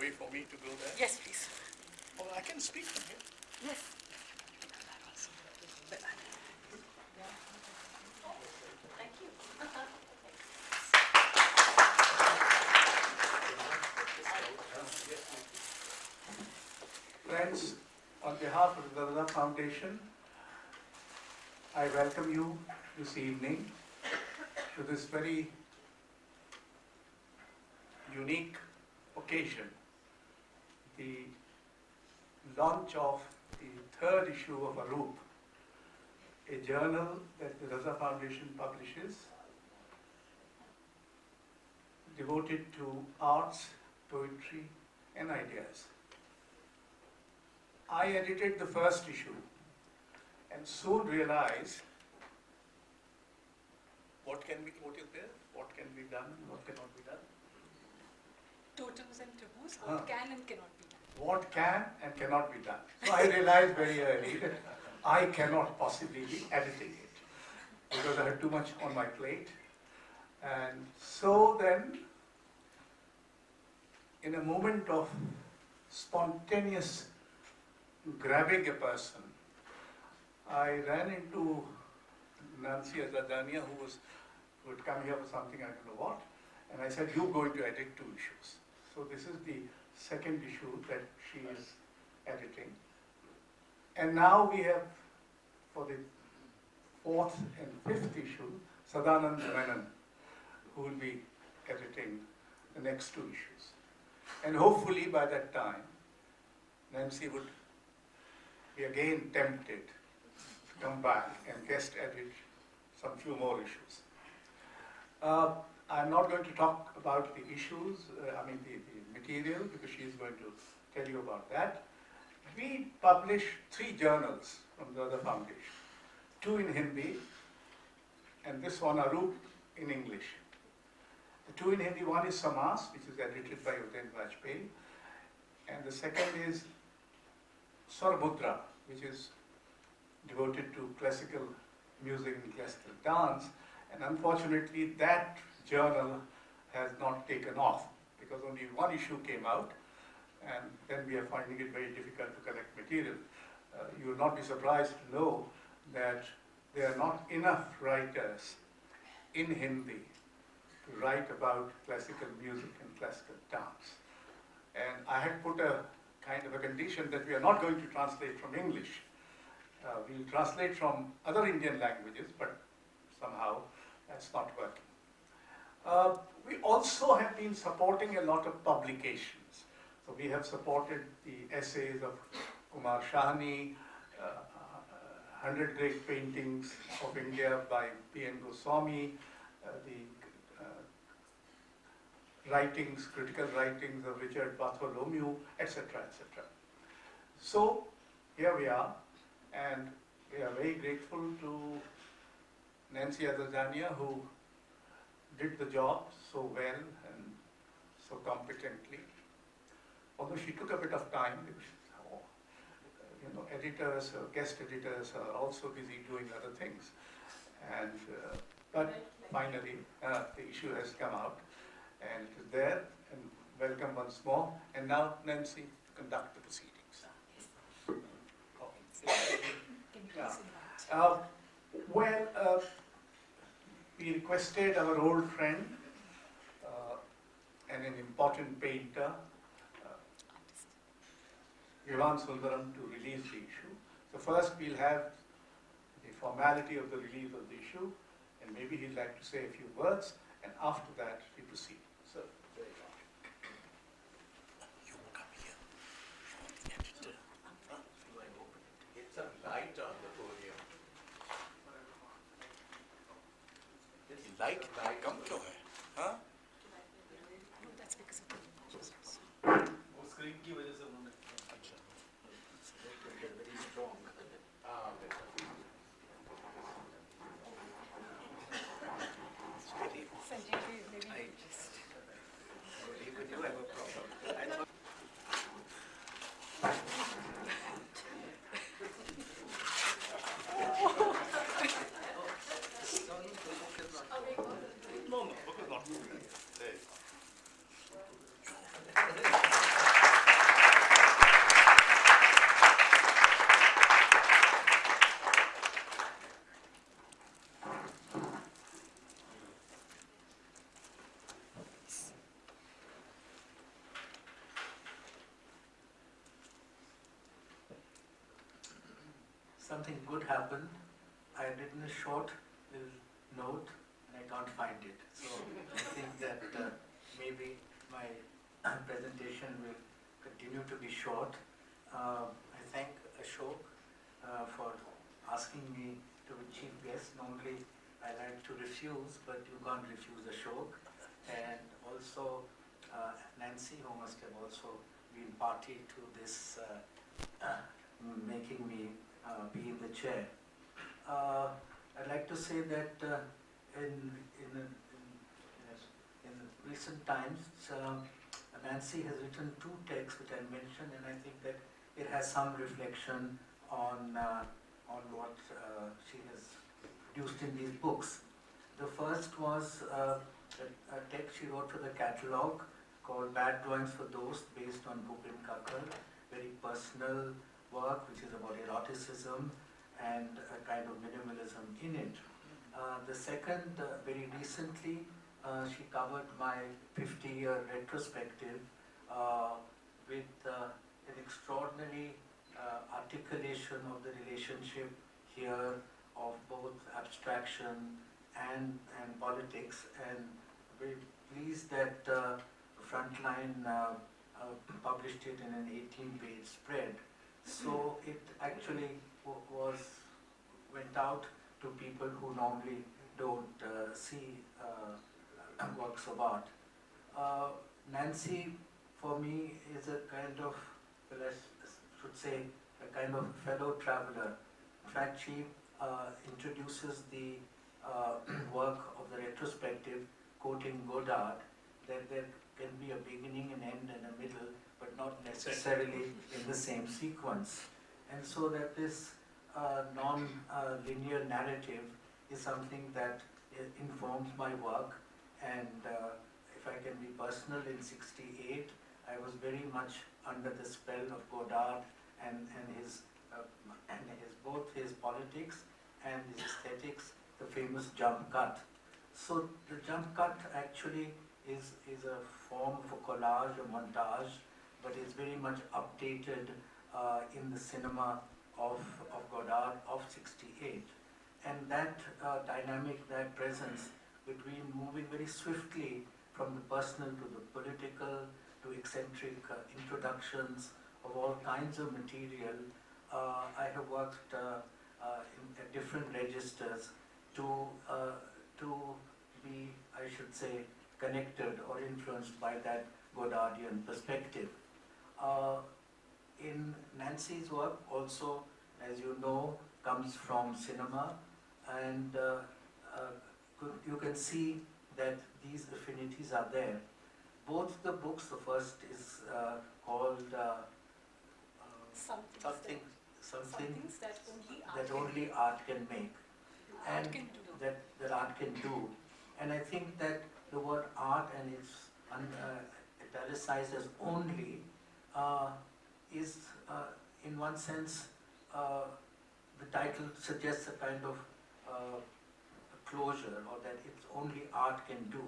way for me to go there? Yes, please. Oh, I can speak from here. Yes. Thank you. Friends, on behalf of the Raza Foundation, I welcome you this evening to this very unique occasion, the launch of the third issue of Aroop, a journal that the Raza Foundation publishes devoted to arts, poetry, and ideas. I edited the first issue and soon realized what is there, what can be done, what cannot be done. Totems and taboos, what can and cannot be done. What can and cannot be done. So I realized very early that I cannot possibly be editing it because I had too much on my plate. And so then, in a moment of spontaneous grabbing a person, I ran into ADAJANIA, who had come here for something, I don't know what, and I said, you're going to edit 2 issues. So this is the second issue that she is editing. And now we have, for the 4th and 5th issue, Sadanand Menon, who will be editing the next 2 issues. And hopefully by that time, Nancy would be again tempted to come back and guest edit some few more issues. I'm not going to talk about the issues, the material, because she is going to tell you about that. We publish 3 journals from the Raza Foundation, 2 in Hindi, and this one, Aroop, in English. The 2 in Hindi, one is Samas, which is edited by Udain Vajpayee, and the second is Swarmudra, which is devoted to classical music and classical dance, and unfortunately that journal has not taken off because only 1 issue came out, and then we are finding it very difficult to collect material. You will not be surprised to know that there are not enough writers in Hindi to write about classical music and classical dance. And I had put a kind of a condition that we are not going to translate from English. We'll translate from other Indian languages, but somehow that's not working. We also have been supporting a lot of publications. So we have supported the essays of Kumar Shahani, 100 Great Paintings of India by P.N. Goswami, the critical writings of Richard Bartholomew, etc., etc. So here we are, and we are very grateful to Nancy ADAJANIA, who did the job so well and so competently. Although she took a bit of time, because editors or guest editors are also busy doing other things. And but finally, the issue has come out, and it is there. And welcome once more. And now, Nancy, conduct the proceedings. We requested our old friend and an important painter, Vivan Sundaram, to release the issue. So first we'll have the formality of the release of the issue, and maybe he'd like to say a few words, and after that we proceed. So, very well. You come here. The editor. Get some light on the podium. Light come to her, huh? No, that's because of the screen की वजह से उन्होंने Very strong. Sanjeev, maybe just... Even you have a problem. No, something good happened. I had written a short little note and I can't find it. So I think that maybe my presentation will continue to be short. I thank Ashok for asking me to be chief guest. Normally I like to refuse, but you can't refuse Ashok. And also Nancy, who must have also been party to this making me be in the chair. I'd like to say that in recent times, Nancy has written 2 texts which I mentioned, and I think that it has some reflection on what she has produced in these books. The first was a text she wrote for the catalogue called Bad Drawings for Dost, based on Bhupin Kakar, very personal work which is about eroticism and a kind of minimalism in it. The second, very recently, she covered my 50-year retrospective with an extraordinary articulation of the relationship here of both abstraction and politics, and very pleased that Frontline published it in an 18-page spread. So it actually went out to people who normally don't see works of art. Nancy, for me, is a kind of, well, I should say, a kind of fellow traveler. In fact, she introduces the work of the retrospective, quoting Godard, that there can be a beginning, an end, and a middle, but not necessarily in the same sequence. And so that this non-linear narrative is something that informs my work. And if I can be personal, in '68, I was very much under the spell of Godard and his both his politics and his aesthetics, the famous jump cut. So the jump cut actually is a form of a collage, a montage, but it's very much updated in the cinema of Godard of '68. And that dynamic, that presence between moving very swiftly from the personal to the political to eccentric introductions of all kinds of material, I have worked at different registers to be, I should say, connected or influenced by that Godardian perspective. In Nancy's work also, as you know, comes from cinema, and you can see that these affinities are there. Both the books, the first is called something that only art can make, and that art can do. And I think that the word art, and it's italicized as only, is in one sense, the title suggests a kind of closure, or that it's only art can do.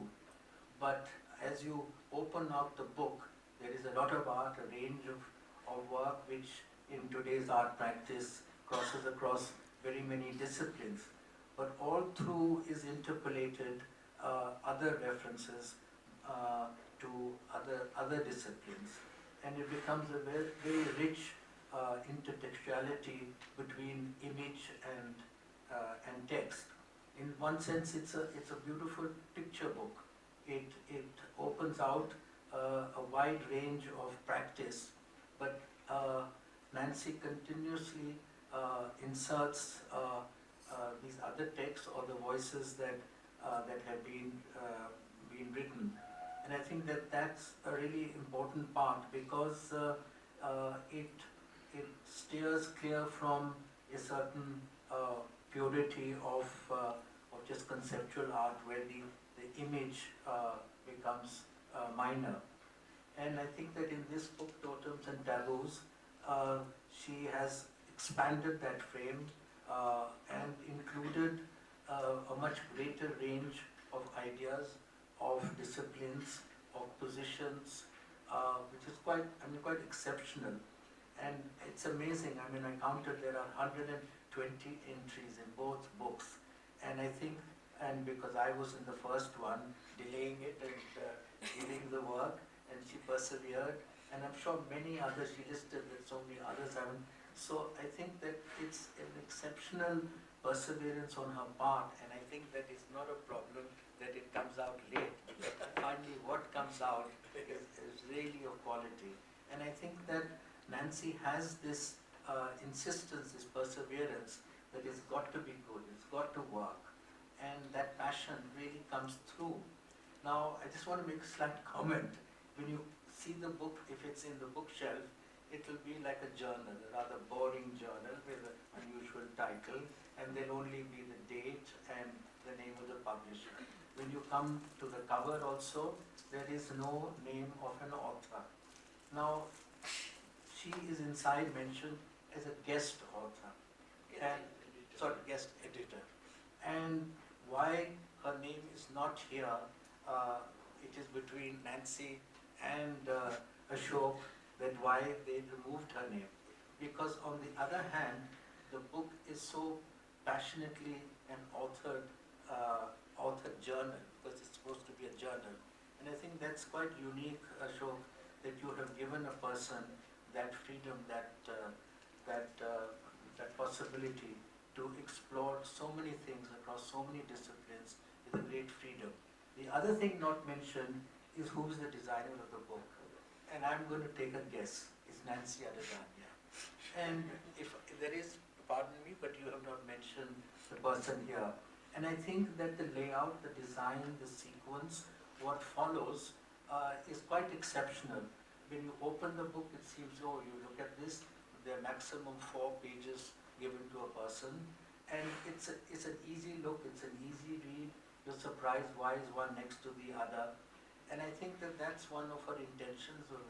But as you open up the book, there is a lot of art, a range of work which in today's art practice crosses across very many disciplines. But all through is interpolated other references to other disciplines. And it becomes a very, very rich intertextuality between image and text. In one sense, it's a beautiful picture book. It opens out a wide range of practice, but Nancy continuously inserts these other texts or the voices that have been written. And I think that that's a really important part, because it steers clear from a certain purity of just conceptual art, where the image becomes minor. And I think that in this book, Totems and Taboos, she has expanded that frame and included a much greater range of ideas, of disciplines, of positions, which is quite exceptional. And it's amazing. I mean, I counted there are 20 entries in both books. And I think, and because I was in the first one, delaying it and giving the work, and she persevered, and I'm sure many others, she listed that so many others haven't. So I think that it's an exceptional perseverance on her part, and I think that it's not a problem that it comes out late. Finally, what comes out is really of quality. And I think that Nancy has this insistence, this perseverance, that it's got to be good, it's got to work. And that passion really comes through. Now, I just want to make a slight comment. When you see the book, if it's in the bookshelf, it will be like a journal, a rather boring journal with an unusual title, and there'll only be the date and the name of the publisher. When you come to the cover also, there is no name of an author. Now, she is inside mentioned as a guest author, and guest editor. And why her name is not here, it is between Nancy and Ashok, that why they removed her name. Because on the other hand, the book is so passionately an authored journal, because it's supposed to be a journal. And I think that's quite unique, Ashok, that you have given a person that freedom, that possibility to explore so many things across so many disciplines with a great freedom. The other thing not mentioned is who's the designer of the book. And I'm going to take a guess. It's Nancy ADAJANIA. And if there is, pardon me, but you have not mentioned the person here. And I think that the layout, the design, the sequence, what follows is quite exceptional. When you open the book, it seems, oh, you look at this, there are maximum 4 pages given to a person. And it's an easy look, it's an easy read. You're surprised why is one next to the other. And I think that that's one of her intentions, or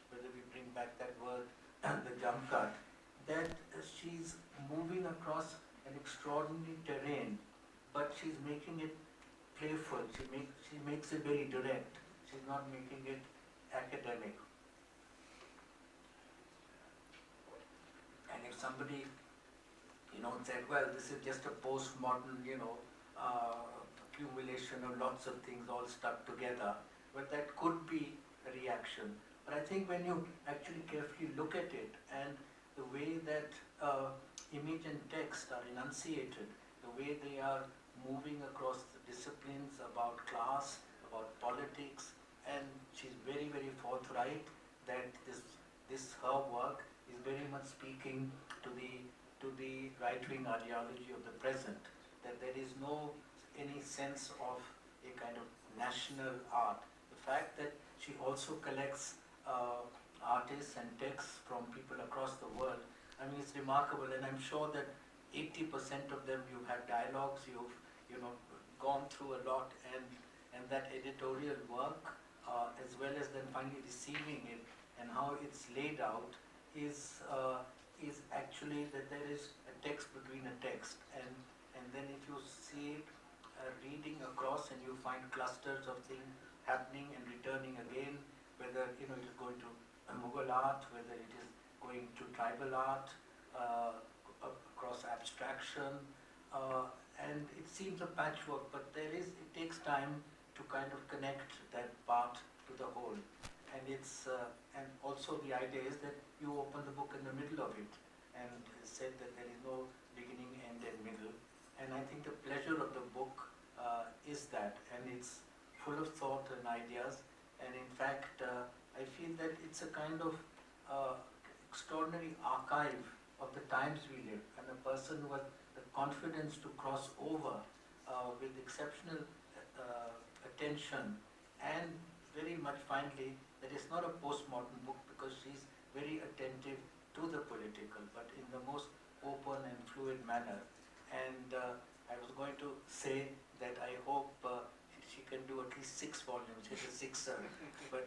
whether we bring back that word, the jump cut, that she's moving across an extraordinary terrain, but she's making it playful. She makes it very direct. She's not making it academic. And if somebody, said, well, this is just a postmodern, accumulation of lots of things all stuck together, but that could be a reaction. But I think when you actually carefully look at it, and the way that image and text are enunciated, the way they are moving across the disciplines about class, about politics, and she's very, very forthright that this her work is very much speaking to the right-wing ideology of the present, that there is no any sense of a kind of national art. The fact that she also collects artists and texts from people across the world, I mean, it's remarkable. And I'm sure that 80% of them you've had dialogues, you've gone through a lot, and that editorial work, as well as then finally receiving it and how it's laid out, is actually that there is a text between a text, and then if you see it reading across, and you find clusters of things happening and returning again, whether it is going to Mughal art, whether it is going to tribal art, across abstraction, and it seems a patchwork, but it takes time to kind of connect that part to the whole. And and also the idea is that you open the book in the middle of it, and said that there is no beginning, end, and middle. And I think the pleasure of the book is that, and it's full of thought and ideas. And in fact, I feel that it's a kind of extraordinary archive of the times we live, and a person who has the confidence to cross over with exceptional attention, and very much finally that it's not a postmodern book, because she's very attentive to the political, but in the most open and fluid manner. And I was going to say that I hope she can do at least 6 volumes. She's a sixer, but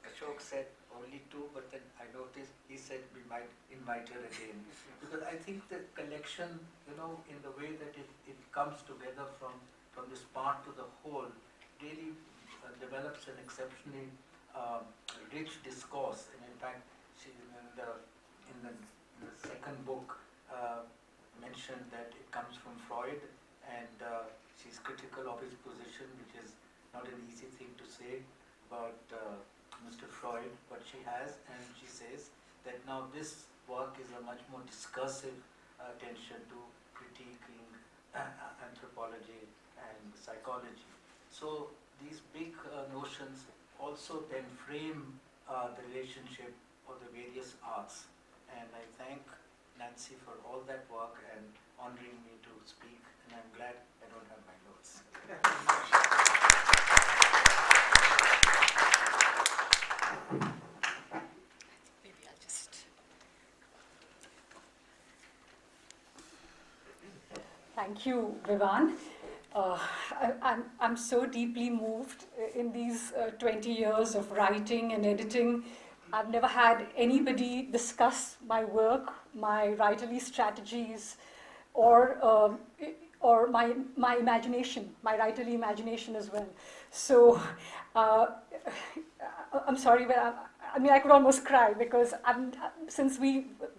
Ashok said only 2, but then I noticed he said we might invite her again, because I think the collection, in the way that it comes together from this part to the whole, really develops an exceptionally rich discourse. And in fact, she in the second book, mentioned that it comes from Freud, and she's critical of his position, which is not an easy thing to say about Mr. Freud, but she has, and she says that now this work is a much more discursive attention to critiquing anthropology and psychology. So these big notions also then frame the relationship of the various arts. And I thank Nancy for all that work and honoring me to speak, and I'm glad I don't have my notes. Maybe I'll just... Thank you, Vivan. I'm so deeply moved in these 20 years of writing and editing. I've never had anybody discuss my work, my writerly strategies, or my imagination, my writerly imagination as well. So I'm sorry, but I could almost cry because since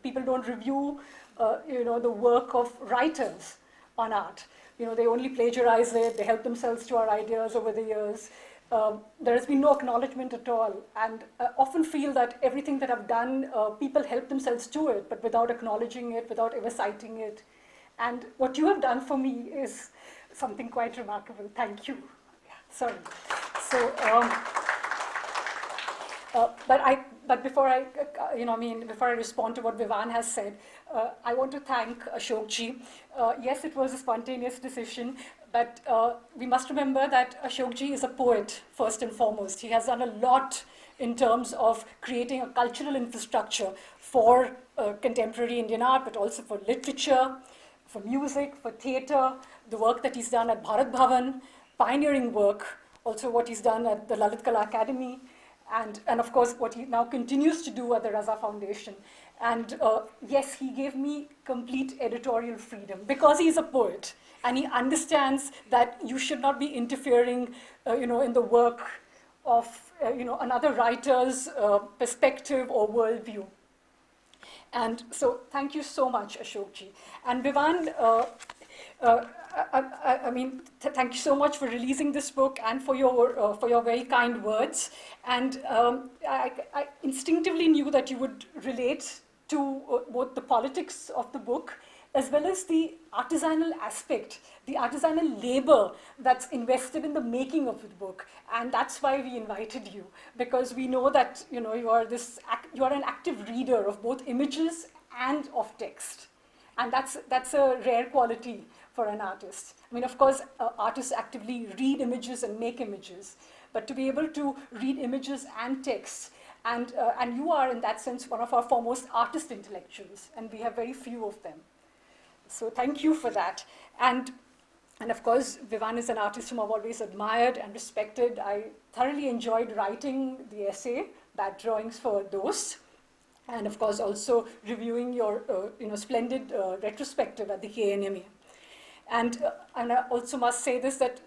people don't review, the work of writers on art. They only plagiarize it, they help themselves to our ideas over the years. There has been no acknowledgement at all, and I often feel that everything that I've done, people help themselves to it, but without acknowledging it, without ever citing it. And what you have done for me is something quite remarkable. Thank you. Yeah, sorry. So, but before I respond to what Vivan has said, I want to thank Ashokji. Yes, it was a spontaneous decision, but we must remember that Ashokji is a poet, first and foremost. He has done a lot in terms of creating a cultural infrastructure for contemporary Indian art, but also for literature, for music, for theatre, the work that he's done at Bharat Bhavan, pioneering work, also what he's done at the Lalit Kala Academy, and of course what he now continues to do at the Raza Foundation. And yes, he gave me complete editorial freedom because he's a poet and he understands that you should not be interfering in the work of another writer's perspective or worldview. And so thank you so much, Ashokji. And Vivan, thank you so much for releasing this book and for your very kind words. And I instinctively knew that you would relate to both the politics of the book as well as the artisanal aspect, the artisanal labor that's invested in the making of the book. And that's why we invited you, because we know that you are an active reader of both images and of text. And that's a rare quality for an artist. I mean, of course, artists actively read images and make images, but to be able to read images and text, and you are, in that sense, one of our foremost artist intellectuals, and we have very few of them. So thank you for that. And of course, Vivan is an artist whom I've always admired and respected. I thoroughly enjoyed writing the essay, Bad Drawings for Those, and of course also reviewing your splendid retrospective at the KNMA. And I also must say this, that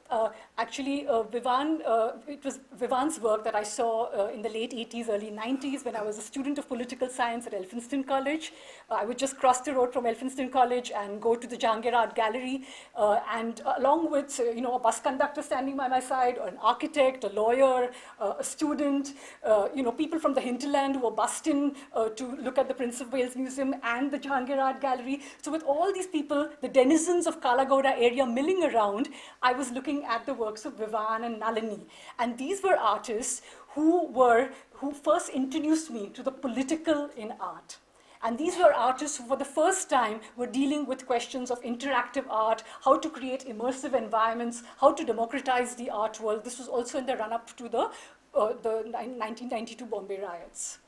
actually Vivan, it was Vivan's work that I saw in the late 80s, early 90s, when I was a student of political science at Elphinstone College. I would just cross the road from Elphinstone College and go to the Jahangir Art Gallery, and along with a bus conductor standing by my side, or an architect, a lawyer, a student, people from the hinterland who were bussed in to look at the Prince of Wales Museum and the Jahangir Art Gallery. So with all these people, the denizens of Kalagoda area milling around, I was looking at the works of Vivan and Nalini. And these were artists who first introduced me to the political in art. And these were artists who, for the first time, were dealing with questions of interactive art, how to create immersive environments, how to democratize the art world. This was also in the run-up to the 1992 Bombay riots.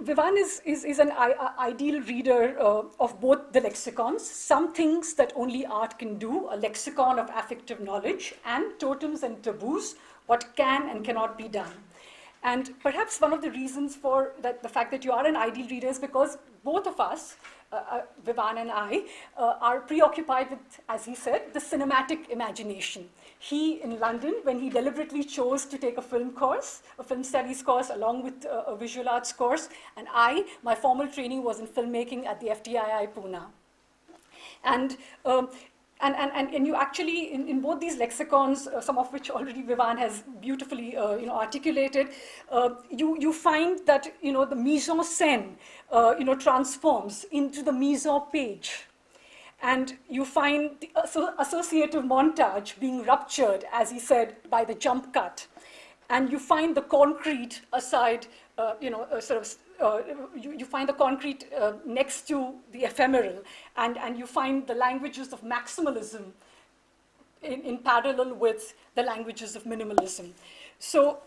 Vivan is an ideal reader of both the lexicons, some things that only art can do, a lexicon of affective knowledge, and totems and taboos, what can and cannot be done. And perhaps one of the reasons for that, the fact that you are an ideal reader is because both of us, Vivan and I, are preoccupied with, as he said, the cinematic imagination. He, in London, when he deliberately chose to take a film course, a film studies course, along with a visual arts course, and I, my formal training was in filmmaking at the FTII Pune. And and you actually, in both these lexicons, some of which already Vivan has beautifully articulated, you find that the mise en scène transforms into the mise en page. And you find the associative montage being ruptured, as he said, by the jump cut. And you find the concrete aside, you find the concrete next to the ephemeral, and you find the languages of maximalism in parallel with the languages of minimalism. So,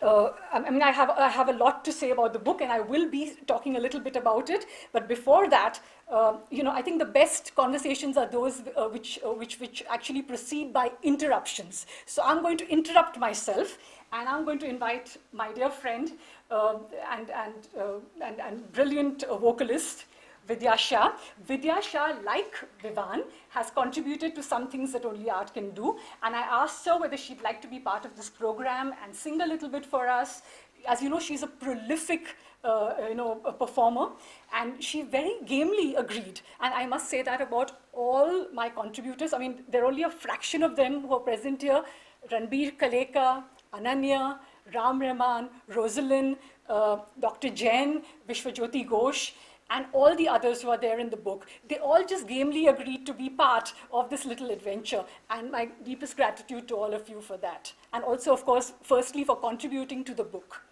I have a lot to say about the book, and I will be talking a little bit about it. But before that, I think the best conversations are those which actually proceed by interruptions. So I'm going to interrupt myself, and I'm going to invite my dear friend and brilliant vocalist, Vidya Shah. Vidya Shah, like Vivan, has contributed to some things that only art can do. And I asked her whether she'd like to be part of this program and sing a little bit for us. As you know, she's a prolific a performer, and she very gamely agreed. And I must say that about all my contributors. I mean, there are only a fraction of them who are present here. Ranbir Kaleka, Ananya, Ram Rahman, Rosalind, Dr. Jain, Vishwajyoti Ghosh, and all the others who are there in the book. They all just gamely agreed to be part of this little adventure, and my deepest gratitude to all of you for that. And also, of course, firstly, for contributing to the book.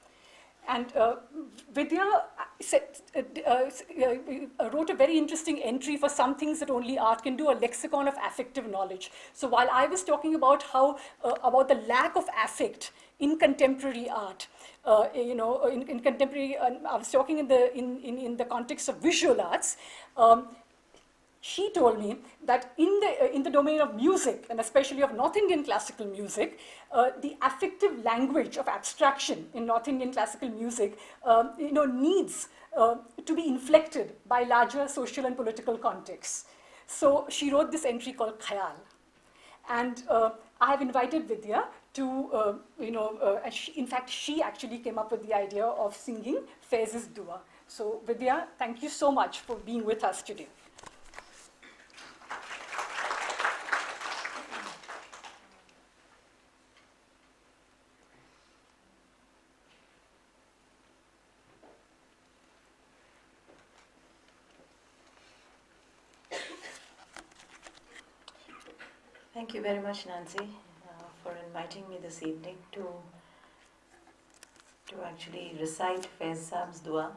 And Vidya wrote a very interesting entry for some things that only art can do, a lexicon of affective knowledge. So while I was talking about about the lack of affect in contemporary art, in contemporary, I was talking in the context of visual arts. She told me that in the domain of music, and especially of North Indian classical music, the affective language of abstraction in North Indian classical music, needs to be inflected by larger social and political contexts. So she wrote this entry called Khayal. And I have invited Vidya to, in fact, she actually came up with the idea of singing Faiz's Dua. So Vidya, thank you so much for being with us today. Thank you very much, Nancy, for inviting me this evening to actually recite Faiz Saab's Dua.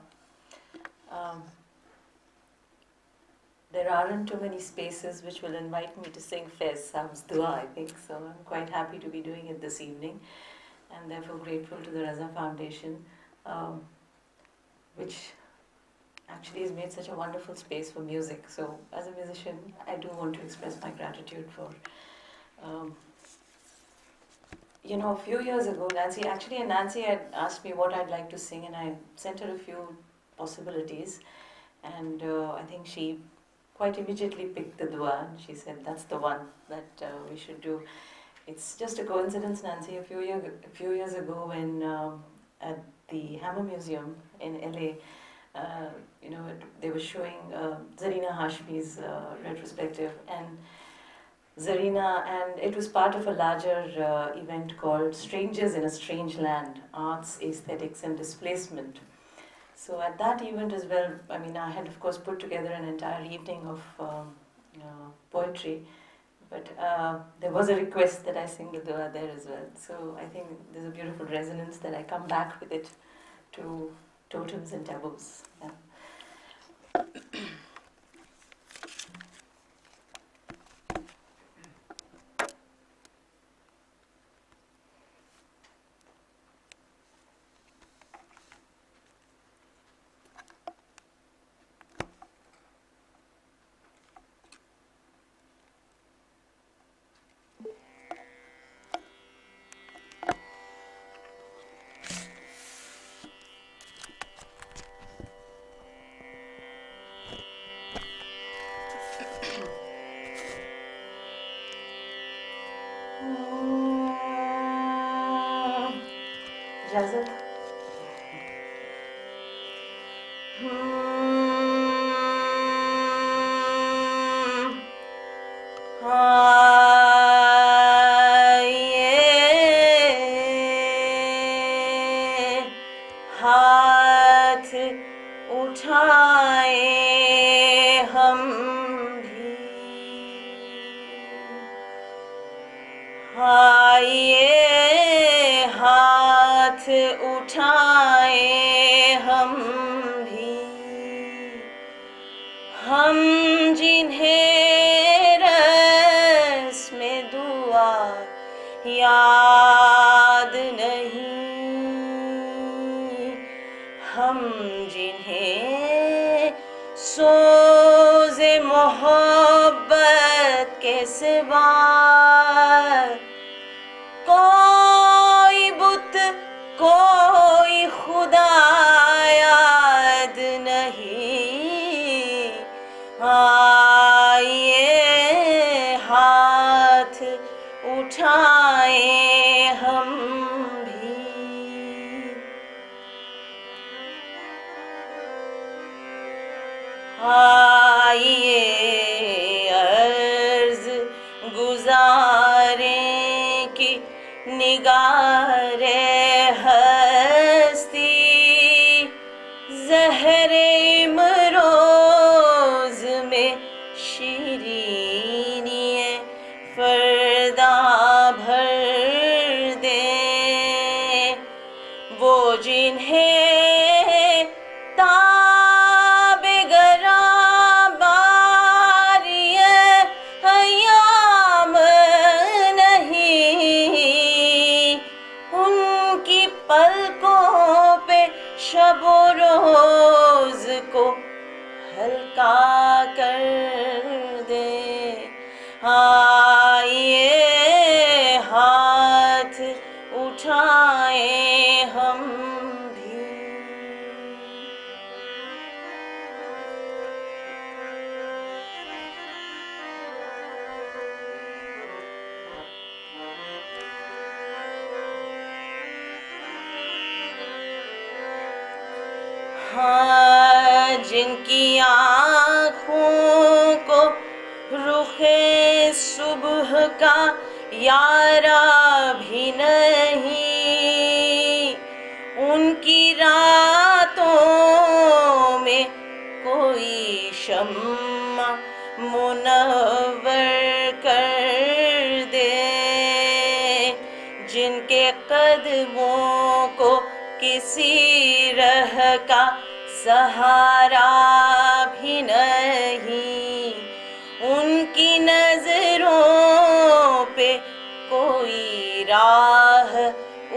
There aren't too many spaces which will invite me to sing Faiz Saab's Dua, I think, so I'm quite happy to be doing it this evening, and therefore grateful to the Raza Foundation, which actually has made such a wonderful space for music. So as a musician, I do want to express my gratitude for a few years ago, Nancy had asked me what I'd like to sing, and I sent her a few possibilities, and I think she quite immediately picked the Dua, and she said that's the one that we should do. It's just a coincidence, Nancy. A few years ago, when at the Hammer Museum in LA, they were showing Zarina Hashmi's retrospective, and it was part of a larger event called Strangers in a Strange Land, Arts, Aesthetics and Displacement. So at that event as well, I had of course put together an entire evening of poetry, but there was a request that I sing the Dua there as well. So I think there's a beautiful resonance that I come back with it to Totems and Taboos. Yeah. इजाजत। हाथ उठाए हम भी, आइए हाथ उठाए हम भी, हम जिन्हें रस्म दुआ याद नहीं, हम जिन्हें सोज़े मोहब्बत के सिवा कोई बुत कोई खुदा याद नहीं, आइए हाथ उठाए हम भी, आइए अर्ज़ गुज़ारें कि निगारे हस्ती ज़हरे इमरोज़ में शीरीनिए फ़रदा भर दे, वो जिन्हें ताबे गराबारिए हयाम नहीं, उनकी पलकों पे शबो रोज को हल्का कर दे, आइए हाथ उठाए हम भी। हाँ, जिनकी आँखों को रुखे सुबह का यारा भी नहीं, उनकी रातों में कोई शम्मा मुनव्वर कर दे, जिनके कदमों को किसी रह का सहारा भी नहीं, उनकी नजरों पे कोई राह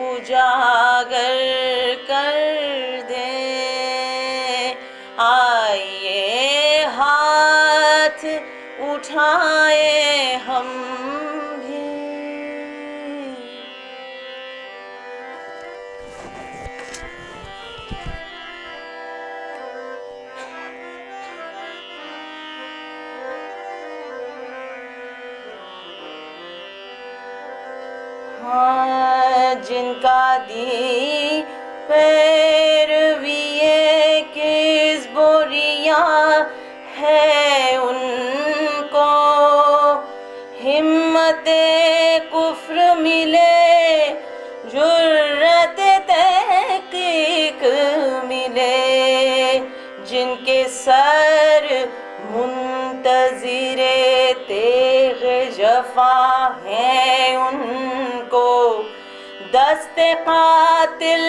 उजागर कर दे, आइए हाथ उठाए हम भी। हाँ, जिनका दी पैरविए किस बोरिया है उनको, हिम्मते कुफ्र मिले जुर्रत तहकीक मिले, जिनके सर मुंतज़िरे तेग़ जफ़ा है उनको, दस्ते कातिल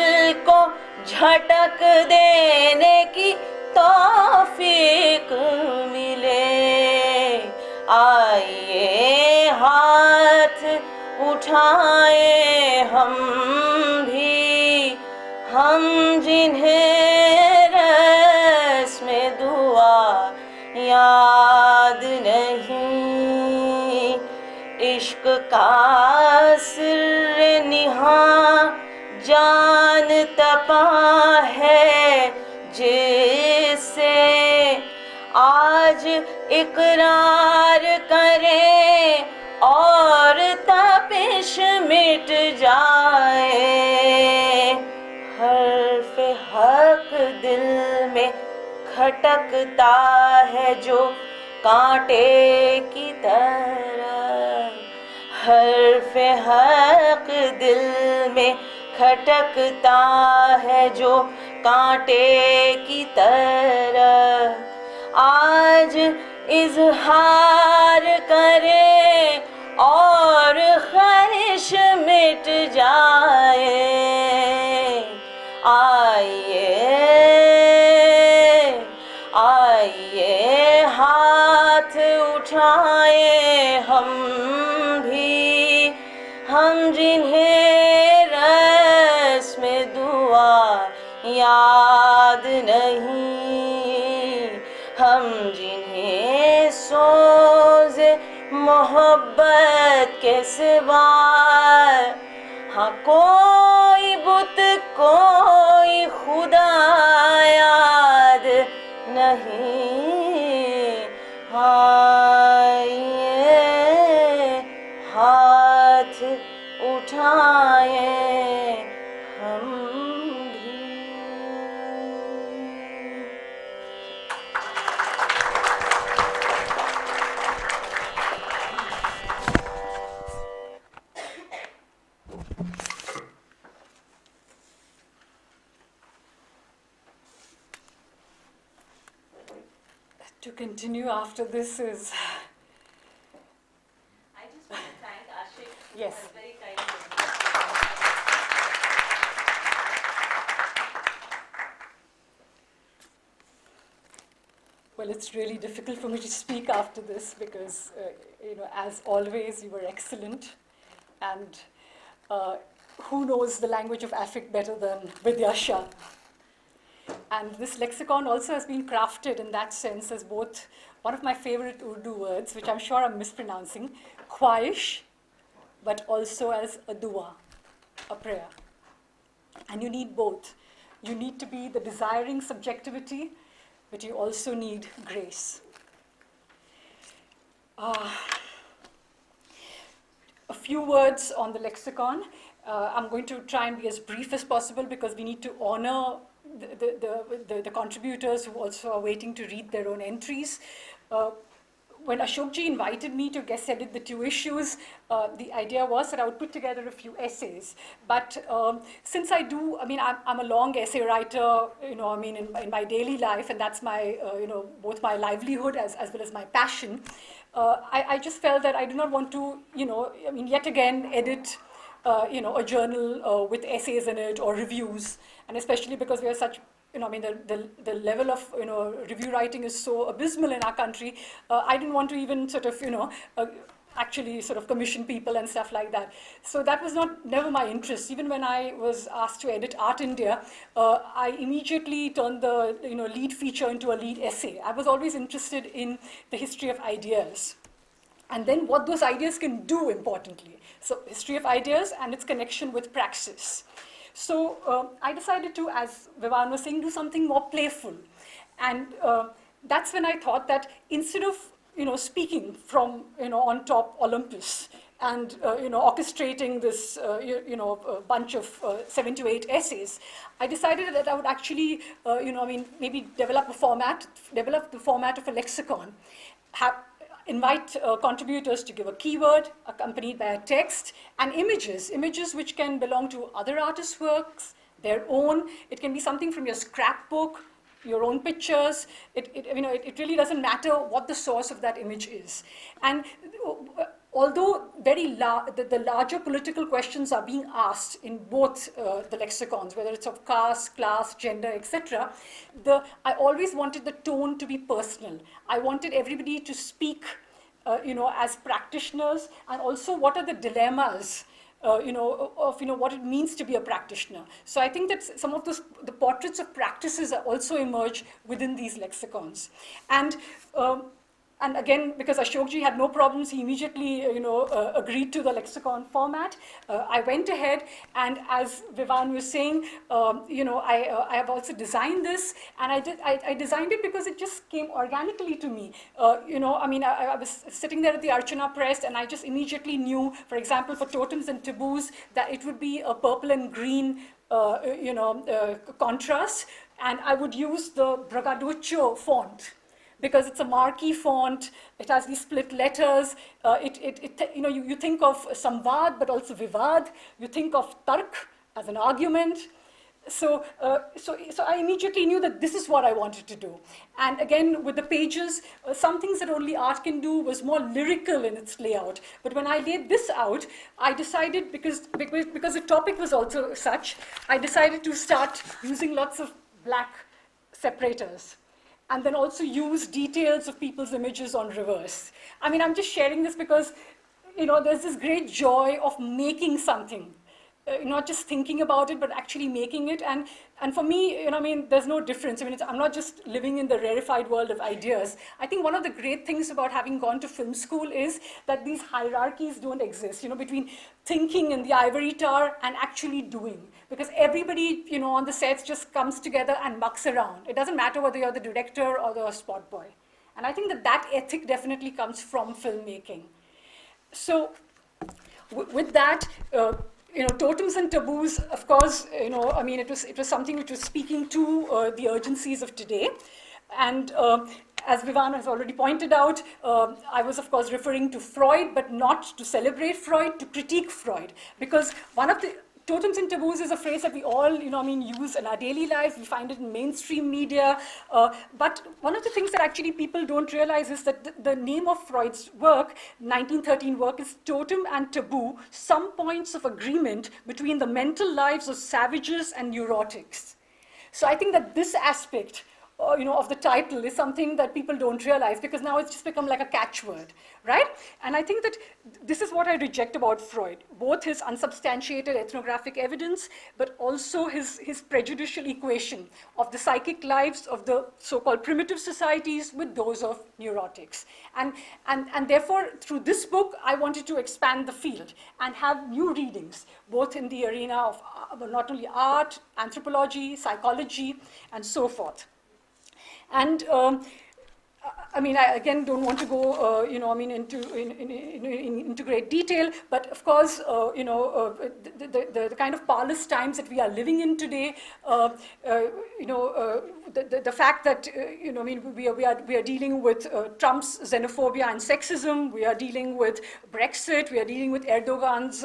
को झटक देने की तौफीक मिले, आइए हाथ उठाए हम भी, हम जिन्हें रस्म दुआ याद नहीं, इश्क का सिर निहा जान तपा है जिससे, आज इकरार करें और तपिश मिट जाए, हर्फ हक दिल में खटकता है जो कांटे की तरह, हर्फ हक दिल में खटकता है जो कांटे की तरह। आज इजहार करें और ख्वाहिश मिट जाए, आइए आइए हाथ उठाए हम भी, हम जिन्हें रस्म दुआ याद नहीं, हम जिन्हें सोज़ मोहब्बत के सिवा, हाँ कोई बुत कोई खुदा याद नहीं। आइए हाथ उठाए हम भी। To continue after this is... I just want to thank Ashik. Yes. Very kind. Well, it's really difficult for me to speak after this because, as always, you were excellent. And who knows the language of Afik better than Vidyasha? And this lexicon also has been crafted in that sense as both one of my favorite Urdu words, which I'm sure I'm mispronouncing, khwahish, but also as a dua, a prayer. And you need both. You need to be the desiring subjectivity, but you also need grace. A few words on the lexicon. I'm going to try and be as brief as possible because we need to honor the contributors who also are waiting to read their own entries. When Ashokji invited me to guest edit the two issues, the idea was that I would put together a few essays. But since I'm a long essay writer, in my daily life, and that's my, both my livelihood as well as my passion. I just felt that I do not want to, yet again edit a journal with essays in it or reviews, and especially because we are such, the level of review writing is so abysmal in our country. I didn't want to even sort of actually sort of commission people and stuff like that. So that was never my interest. Even when I was asked to edit Art India, I immediately turned the lead feature into a lead essay. I was always interested in the history of ideas. And then what those ideas can do, importantly. So history of ideas and its connection with praxis. So I decided to, as Vivan was saying, do something more playful. And that's when I thought that instead of speaking from on top Olympus and orchestrating this a bunch of 7 to 8 essays, I decided that I would actually maybe develop the format of a lexicon, invite contributors to give a keyword accompanied by a text and images which can belong to other artists' works, their own. It can be something from your scrapbook, your own pictures. It really doesn't matter what the source of that image is. And although the larger political questions are being asked in both the lexicons, whether it's of caste, class, gender, etc., I always wanted the tone to be personal. I wanted everybody to speak, as practitioners, and also what are the dilemmas, of what it means to be a practitioner. So I think that some of the portraits of practices also emerge within these lexicons. And again, because Ashokji had no problems, he immediately, agreed to the lexicon format. I went ahead, and as Vivan was saying, I have also designed this, and I designed it because it just came organically to me. I was sitting there at the Archana Press, and I just immediately knew, for example, for Totems and Taboos, that it would be a purple and green contrast, and I would use the Braggadocio font, because it's a marquee font. It has these split letters. You think of samvad, but also vivad. You think of tark as an argument. So I immediately knew that this is what I wanted to do. And again, with the pages, some things that only art can do was more lyrical in its layout. But when I laid this out, I decided, because the topic was also such, I decided to start using lots of black separators, and then also use details of people's images on reverse. I mean, I'm just sharing this because, there's this great joy of making something. Not just thinking about it, but actually making it. And for me, there's no difference. I'm not just living in the rarefied world of ideas. I think one of the great things about having gone to film school is that these hierarchies don't exist, between thinking in the ivory tower and actually doing. Because everybody, on the sets just comes together and mucks around. It doesn't matter whether you're the director or the spot boy. And I think that ethic definitely comes from filmmaking. So with that, totems and taboos, of course, it was something which was speaking to the urgencies of today. And as Vivan has already pointed out, I was, of course, referring to Freud, but not to celebrate Freud, to critique Freud. Because one of the totems and taboos is a phrase that we all, use in our daily lives. We find it in mainstream media. But one of the things that actually people don't realize is that the name of Freud's work, 1913 work, is Totem and Taboo, Some Points of Agreement Between the Mental Lives of Savages and Neurotics. So I think that this aspect of the title is something that people don't realize, because now it's just become like a catchword, right? And I think that this is what I reject about Freud, both his unsubstantiated ethnographic evidence, but also his prejudicial equation of the psychic lives of the so-called primitive societies with those of neurotics. And therefore, through this book, I wanted to expand the field and have new readings, both in the arena of not only art, anthropology, psychology, and so forth. And I again don't want to go, into great detail, but of course, the kind of parlous times that we are living in today, the fact that, we are dealing with Trump's xenophobia and sexism, we are dealing with Brexit, we are dealing with Erdogan's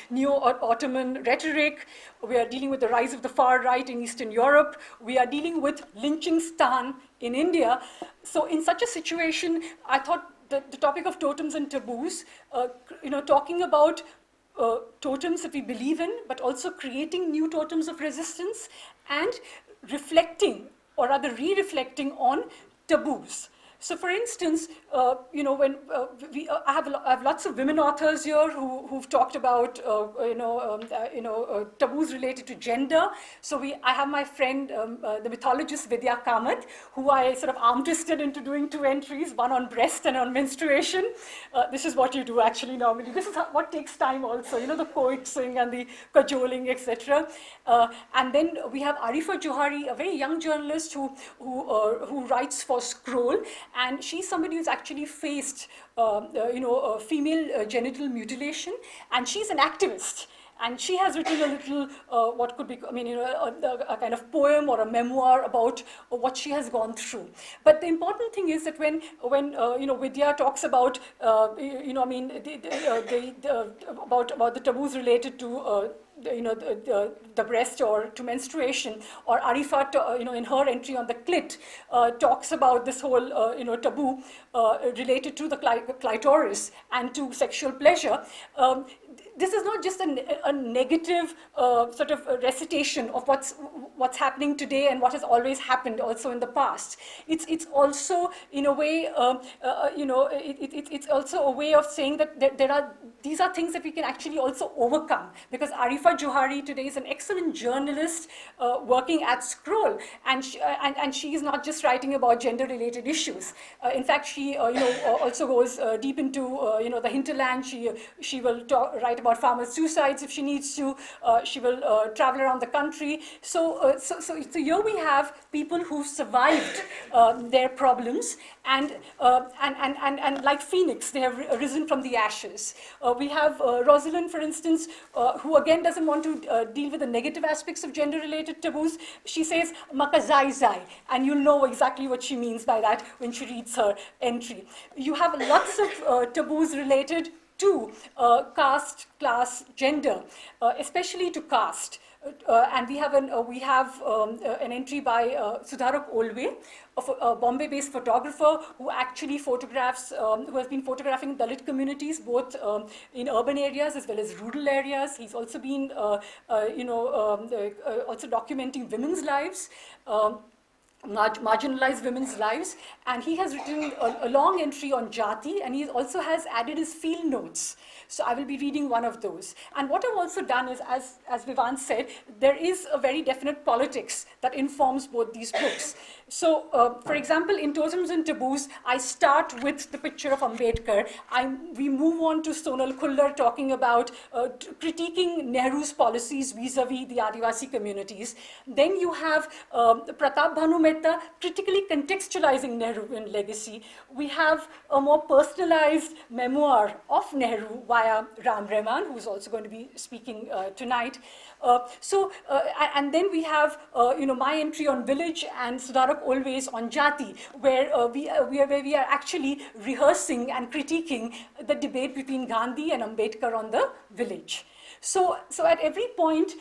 neo-Ottoman rhetoric, we are dealing with the rise of the far right in Eastern Europe, we are dealing with lynching-stan in India. So in such a situation, I thought that the topic of totems and taboos, talking about totems that we believe in, but also creating new totems of resistance and reflecting, or rather re-reflecting on taboos. So, for instance, when I have lots of women authors here who've talked about taboos related to gender. So I have my friend, the mythologist Vidya Kamath, who I sort of arm twisted into doing 2 entries, one on breast and on menstruation. This is what you do actually normally. This is what takes time also. The coaxing and the cajoling, etc. And then we have Arifa Johari, a very young journalist who writes for Scroll. And she's somebody who's actually faced, female genital mutilation, and she's an activist. And she has written a little, what could be, a kind of poem or a memoir about what she has gone through. But the important thing is that when Vidya talks about, about the taboos related to the breast or to menstruation, or Arifat, in her entry on the clit, talks about this whole, taboo related to the clitoris and to sexual pleasure. This is not just a negative sort of recitation of what's happening today and what has always happened also in the past. It's also in a way, it's also a way of saying that these are things that we can actually also overcome, because Arifa Johari today is an excellent journalist working at Scroll, and she is not just writing about gender-related issues. In fact, she also goes deep into the hinterland. She will write about about farmer suicides if she needs to. She will travel around the country. So here we have people who've survived their problems, and like Phoenix, they have risen from the ashes. We have Rosalind, for instance, who again doesn't want to deal with the negative aspects of gender-related taboos. She says "makazai zai," and you'll know exactly what she means by that when she reads her entry. You have lots of taboos related to caste, class, gender, especially to caste. And we have an entry by Sudharak Olve, a Bombay-based photographer who actually photographs, who has been photographing Dalit communities, both in urban areas as well as rural areas. He's also been, also documenting women's lives. Marginalized women's lives, and he has written a long entry on Jati, and he also has added his field notes. So I will be reading one of those. And what I've also done is, as Vivan said, there is a very definite politics that informs both these books. So, for example, in Totems and Taboos, I start with the picture of Ambedkar. We move on to Sonal Khullar talking about critiquing Nehru's policies vis-a-vis the Adivasi communities. Then you have Pratap Bhanu Mehta critically contextualizing Nehruvian legacy. We have a more personalized memoir of Nehru via Ram Rehman, who's also going to be speaking tonight. And then we have my entry on Village and Sudharak Olve's on Jati, where we are actually rehearsing and critiquing the debate between Gandhi and Ambedkar on the Village. So at every point,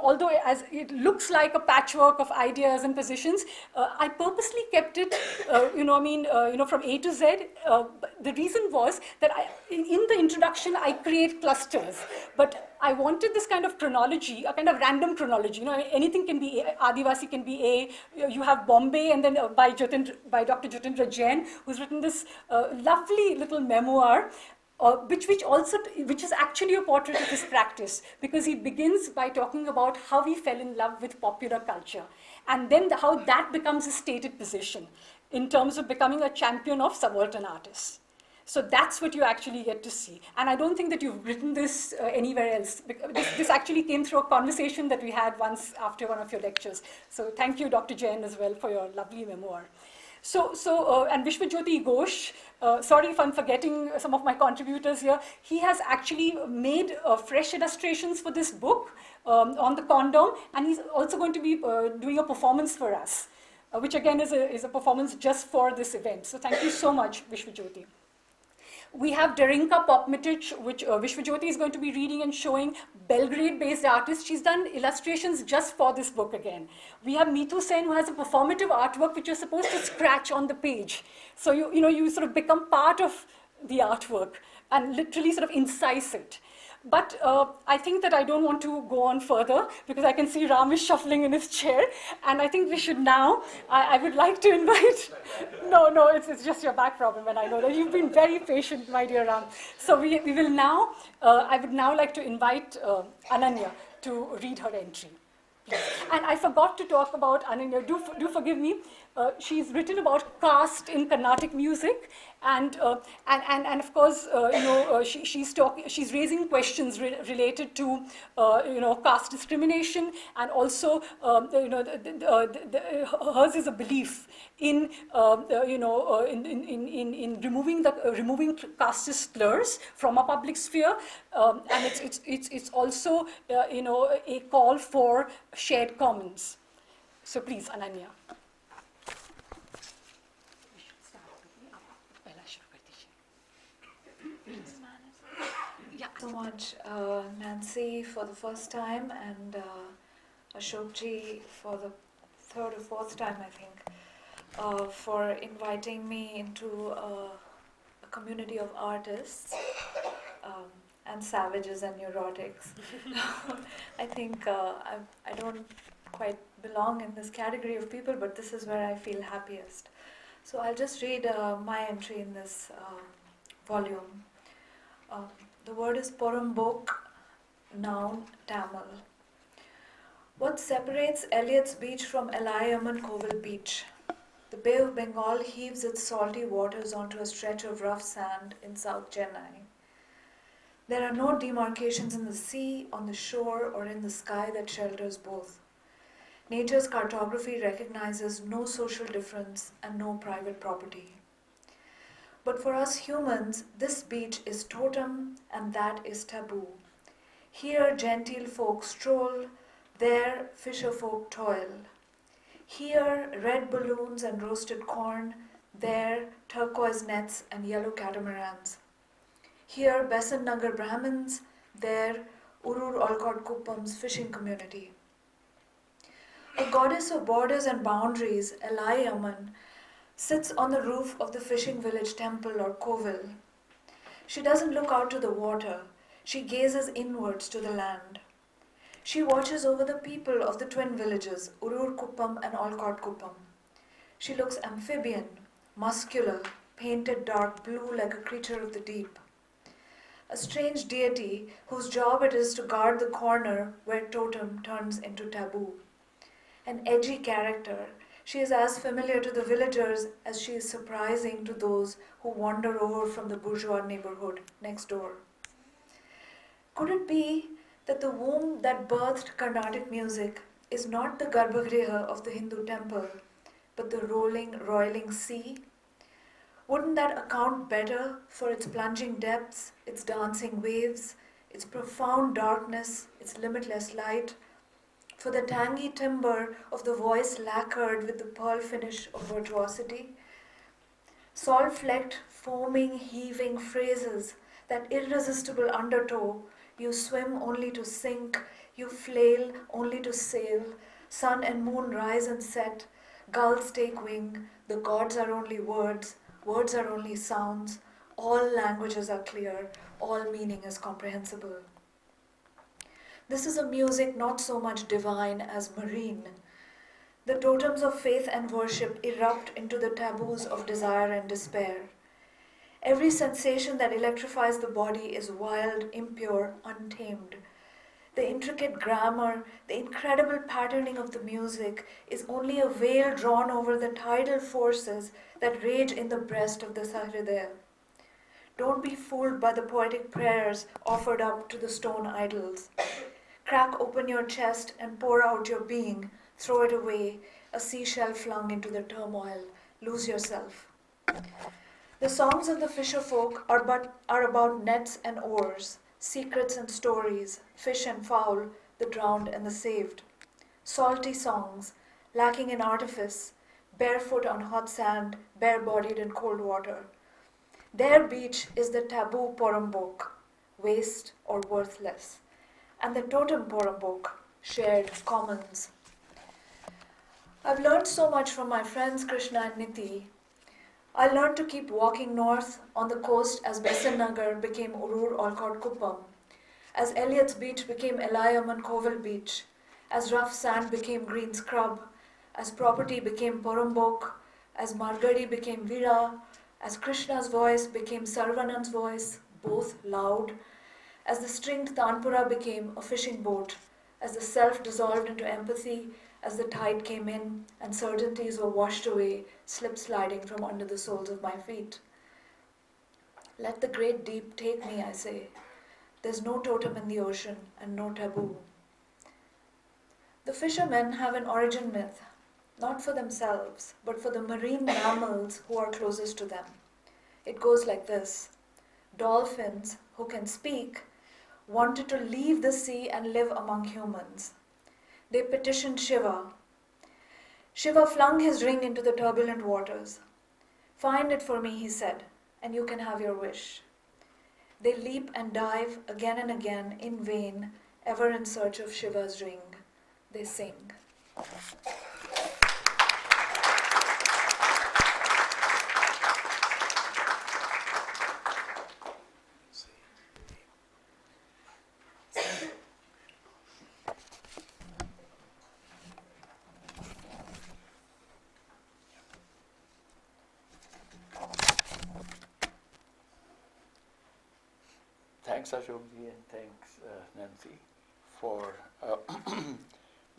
although as it looks like a patchwork of ideas and positions, I purposely kept it, from A to Z. The reason was that in the introduction, I create clusters, but I wanted this kind of chronology, a kind of random chronology. Anything can be A, Adivasi can be A. You have Bombay, and then by Dr. Jatindra Jain, who's written this lovely little memoir. Which is actually a portrait of his practice, because he begins by talking about how he fell in love with popular culture, and then how that becomes a stated position in terms of becoming a champion of subaltern artists. So that's what you actually get to see. And I don't think that you've written this anywhere else. This actually came through a conversation that we had once after one of your lectures. So thank you, Dr. Jain, as well, for your lovely memoir. And Vishwajyoti Ghosh, sorry if I'm forgetting some of my contributors here, he has actually made fresh illustrations for this book on the condom, and he's also going to be doing a performance for us, which again is a performance just for this event. So thank you so much, Vishwajyoti. We have Darinka Popmitic, which Vishwajyoti is going to be reading and showing, Belgrade-based artist. She's done illustrations just for this book again. We have Meetu Sen, who has a performative artwork which you're supposed to scratch on the page. So you sort of become part of the artwork and literally sort of incise it. But I think that I don't want to go on further, because I can see Ram is shuffling in his chair, and I think we should now, I would like to invite, no, it's just your back problem, and I know that you've been very patient, my dear Ram. So we will now, I would now like to invite Ananya to read her entry. And I forgot to talk about Ananya, do forgive me. She's written about caste in Carnatic music, and of course, she's raising questions related to caste discrimination, and also hers is a belief in in removing casteist slurs from a public sphere, and it's also a call for shared commons. So please, Ananya. So much, Nancy, for the first time, and Ashokji for the third or fourth time, I think, for inviting me into a community of artists and savages and neurotics. I think I don't quite belong in this category of people, but this is where I feel happiest. So I'll just read my entry in this volume. The word is Porambok, noun Tamil. What separates Elliott's Beach from Elayaman Koval Beach? The Bay of Bengal heaves its salty waters onto a stretch of rough sand in South Chennai. There are no demarcations in the sea, on the shore, or in the sky that shelters both. Nature's cartography recognizes no social difference and no private property. But for us humans, this beach is totem and that is taboo. Here genteel folk stroll, there fisher folk toil. Here red balloons and roasted corn, there turquoise nets and yellow catamarans. Here Besan Nagar Brahmins, there Urur Olcott Kuppam's fishing community. A goddess of borders and boundaries, Elayaman, sits on the roof of the fishing village temple or kovil. She doesn't look out to the water, she gazes inwards to the land. She watches over the people of the twin villages, Urur Kuppam and Olcott Kuppam. She looks amphibian, muscular, painted dark blue like a creature of the deep. A strange deity whose job it is to guard the corner where totem turns into taboo. An edgy character, she is as familiar to the villagers as she is surprising to those who wander over from the bourgeois neighborhood next door. Could it be that the womb that birthed Carnatic music is not the Garbhagriha of the Hindu temple, but the rolling, roiling sea? Wouldn't that account better for its plunging depths, its dancing waves, its profound darkness, its limitless light, for the tangy timbre of the voice lacquered with the pearl finish of virtuosity? Salt-flecked, foaming, heaving phrases, that irresistible undertow, you swim only to sink, you flail only to sail, sun and moon rise and set, gulls take wing, the gods are only words, words are only sounds, all languages are clear, all meaning is comprehensible. This is a music not so much divine as marine. The totems of faith and worship erupt into the taboos of desire and despair. Every sensation that electrifies the body is wild, impure, untamed. The intricate grammar, the incredible patterning of the music is only a veil drawn over the tidal forces that rage in the breast of the Sahridaya. Don't be fooled by the poetic prayers offered up to the stone idols. Crack open your chest and pour out your being, throw it away, a seashell flung into the turmoil, lose yourself. The songs of the fisher folk are about nets and oars, secrets and stories, fish and fowl, the drowned and the saved. Salty songs, lacking in artifice, barefoot on hot sand, bare-bodied in cold water. Their beach is the taboo Porambok, waste or worthless, and the totem Porambok, shared commons. I've learned so much from my friends Krishna and Niti. I learned to keep walking north on the coast as Besan Nagar became Urur Olcott Kuppam, as Elliott's Beach became Elayaman Koval Beach, as rough sand became green scrub, as property became Porambok, as Margadi became Vira, as Krishna's voice became Sarvanan's voice, both loud, as the stringed Tanpura became a fishing boat, as the self dissolved into empathy, as the tide came in and certainties were washed away, slip-sliding from under the soles of my feet. Let the great deep take me, I say. There's no totem in the ocean and no taboo. The fishermen have an origin myth, not for themselves, but for the marine mammals who are closest to them. It goes like this. Dolphins, who can speak, wanted to leave the sea and live among humans. They petitioned Shiva. Shiva flung his ring into the turbulent waters. "Find it for me," he said, "and you can have your wish." They leap and dive again and again in vain, ever in search of Shiva's ring. They sing. Thanks, Ashokji, and thanks, Nancy, for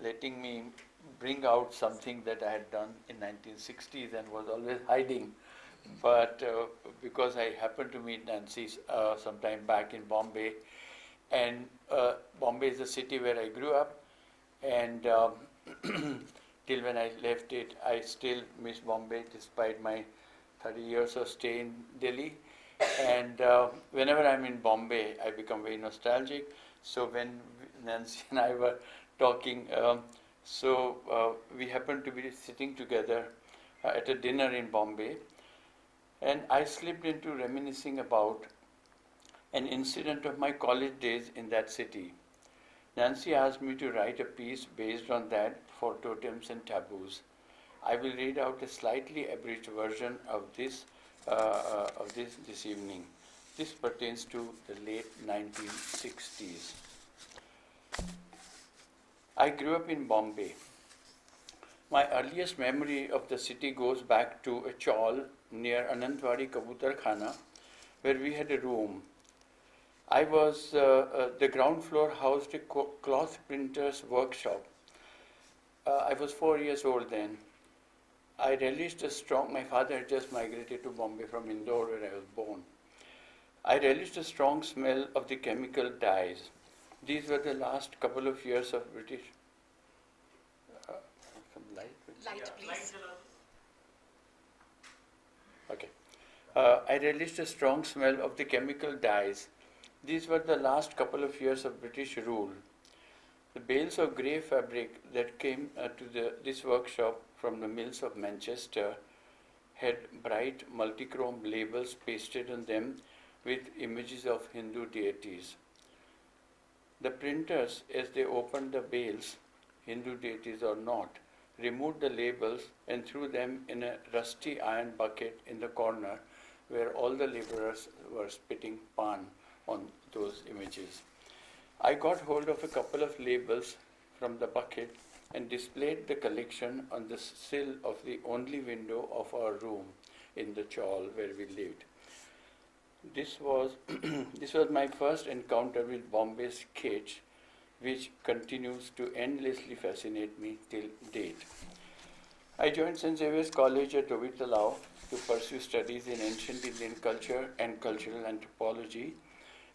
letting me bring out something that I had done in 1960s and was always hiding but because I happened to meet Nancy sometime back in Bombay, and Bombay is the city where I grew up, and till when I left it, I still miss Bombay despite my 30 years of stay in Delhi. And whenever I'm in Bombay, I become very nostalgic. So when Nancy and I were talking, we happened to be sitting together at a dinner in Bombay, and I slipped into reminiscing about an incident of my college days in that city. Nancy asked me to write a piece based on that for Totems and Taboos. I will read out a slightly abridged version of this evening. This pertains to the late 1960s. I grew up in Bombay. My earliest memory of the city goes back to a chawl near Anantwadi Kabutar Khana, where we had a room. I was the ground floor housed a cloth printer's workshop. I was 4 years old then. I relished my father had just migrated to Bombay from Indore, where I was born. I relished a strong smell of the chemical dyes. These were the last couple of years of British. Some light, Please. Okay. I relished a strong smell of the chemical dyes. These were the last couple of years of British rule. The bales of grey fabric that came to this workshop from the mills of Manchester had bright multichrome labels pasted on them with images of Hindu deities. The printers, as they opened the bales, Hindu deities or not, removed the labels and threw them in a rusty iron bucket in the corner where all the laborers were spitting pan on those images. I got hold of a couple of labels from the bucket and displayed the collection on the sill of the only window of our room in the chawl where we lived. This was my first encounter with Bombay's kitsch, which continues to endlessly fascinate me till date. I joined St. Xavier's College at Dovitalau to pursue studies in ancient Indian culture and cultural anthropology,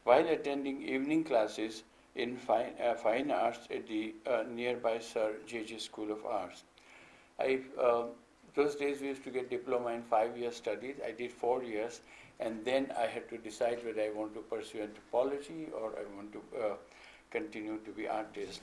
while attending evening classes in fine arts at the nearby Sir J.J. School of Arts. Those days we used to get diploma in 5-year studies. I did 4 years, and then I had to decide whether I want to pursue anthropology or I want to continue to be artist.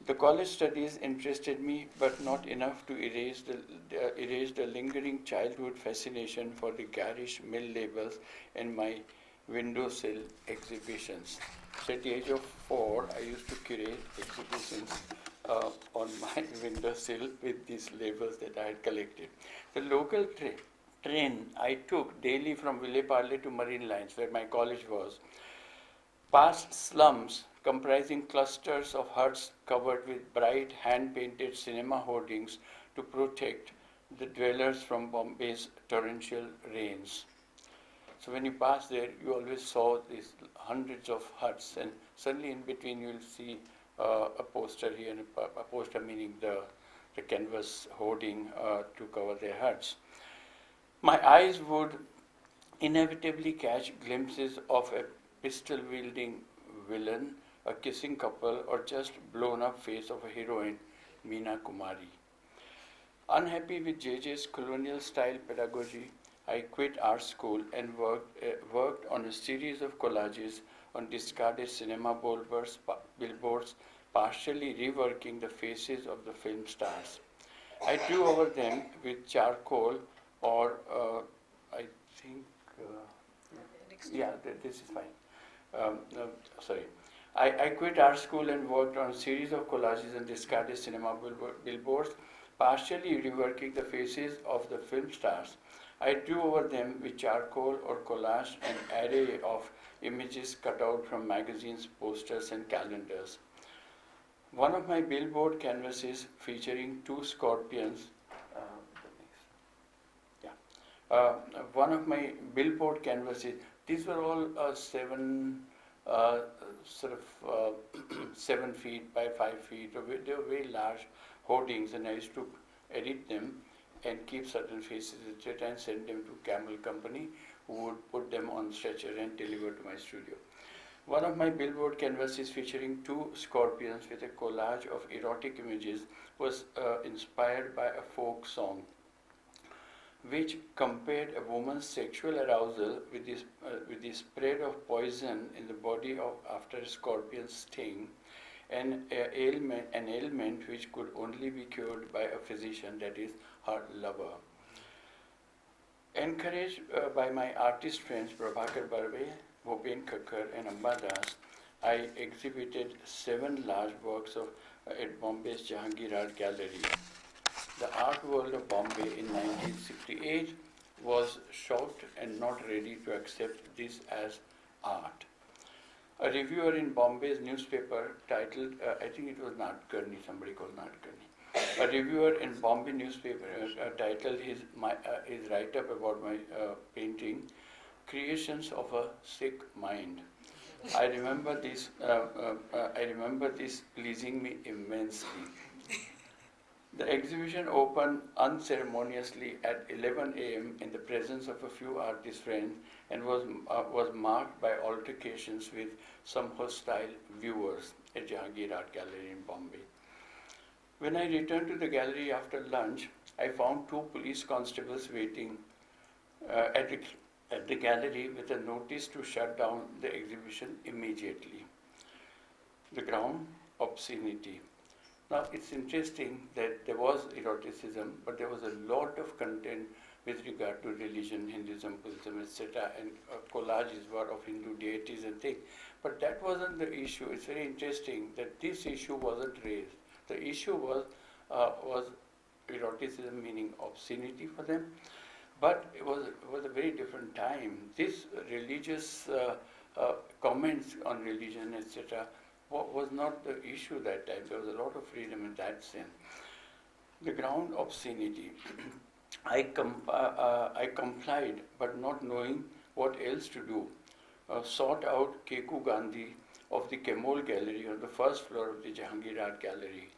The college studies interested me, but not enough to erase the lingering childhood fascination for the garish mill labels and my windowsill exhibitions. So at the age of 4, I used to curate exhibitions on my windowsill with these labels that I had collected. The local train I took daily from Ville Parle to Marine Lines, where my college was, past slums comprising clusters of huts covered with bright hand-painted cinema hoardings to protect the dwellers from Bombay's torrential rains. So when you pass there, you always saw these hundreds of huts, and suddenly in between you will see a poster here, and a poster meaning the canvas hoarding to cover their huts. My eyes would inevitably catch glimpses of a pistol-wielding villain, a kissing couple, or just blown-up face of a heroine, Meena Kumari. Unhappy with JJ's colonial-style pedagogy, I quit art school and worked on a series of collages on discarded cinema billboards, partially reworking the faces of the film stars. I drew over them with charcoal or I think, this is fine. Sorry. I quit art school and worked on a series of collages and discarded cinema billboards, partially reworking the faces of the film stars. I drew over them with charcoal or collage an array of images cut out from magazines, posters, and calendars. One of my billboard canvases featuring 2 scorpions. One of my billboard canvases. These were all 7 feet by 5 feet. They were very large hoardings, and I used to edit them and keep certain faces, etc., and send them to Camel Company, who would put them on stretcher and deliver to my studio. One of my billboard canvases featuring 2 scorpions with a collage of erotic images was inspired by a folk song which compared a woman's sexual arousal with the spread of poison in the body of after a scorpion's sting, an ailment which could only be cured by a physician, that is, her lover. Encouraged by my artist friends Prabhakar Barve, Bhupen Khakkar and Amba Das, I exhibited 7 large works at Bombay's Jahangir Art Gallery. The art world of Bombay in 1968 was shocked and not ready to accept this as art. A reviewer in Bombay's newspaper titled, I think it was Natkarni, somebody called Natkarni. A reviewer in Bombay newspaper titled his write-up about my painting, "Creations of a Sick Mind." I remember this pleasing me immensely. The exhibition opened unceremoniously at 11 a.m. in the presence of a few artist friends and was marked by altercations with some hostile viewers at Jahangir Art Gallery in Bombay. When I returned to the gallery after lunch, I found 2 police constables waiting at the gallery with a notice to shut down the exhibition immediately. The ground, obscenity. Now, it's interesting that there was eroticism, but there was a lot of content with regard to religion, Hinduism, Buddhism, etc., and collages were of Hindu deities and things. But that wasn't the issue. It's very interesting that this issue wasn't raised. The issue was eroticism, meaning obscenity for them, but it was a very different time. This religious comments on religion, etc., was not the issue that time. There was a lot of freedom in that sense. The ground, obscenity. I complied, but not knowing what else to do. Sought out Keku Gandhi of the Kemol Gallery on the first floor of the Jahangir Art Gallery.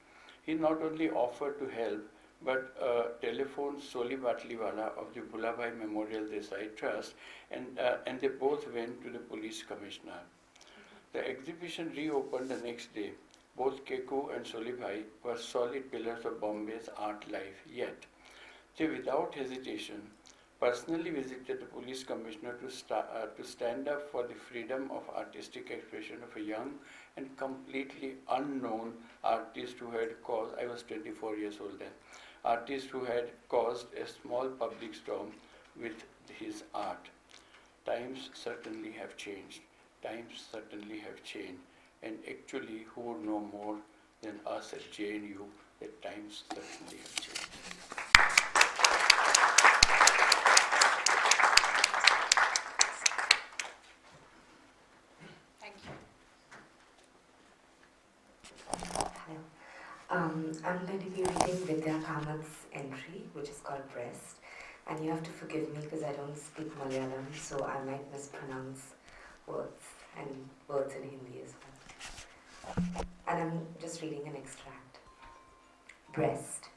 He not only offered to help, but telephoned Soli Batliwala of the Bhulabhai Memorial Desai Trust, and they both went to the police commissioner. The exhibition reopened the next day. Both Keku and Solibhai were solid pillars of Bombay's art life, yet they, without hesitation, personally visited the police commissioner to stand up for the freedom of artistic expression of a young and completely unknown artist who had caused, I was 24 years old then, artist who had caused a small public storm with his art. Times certainly have changed. Times certainly have changed, and actually, who would know more than us at JNU that times certainly have changed. Thank you. I'm going to be reading Vidya Kamat's entry, which is called Breast, and you have to forgive me because I don't speak Malayalam, so I might mispronounce words and words in Hindi as well. And I'm just reading an extract. Breast.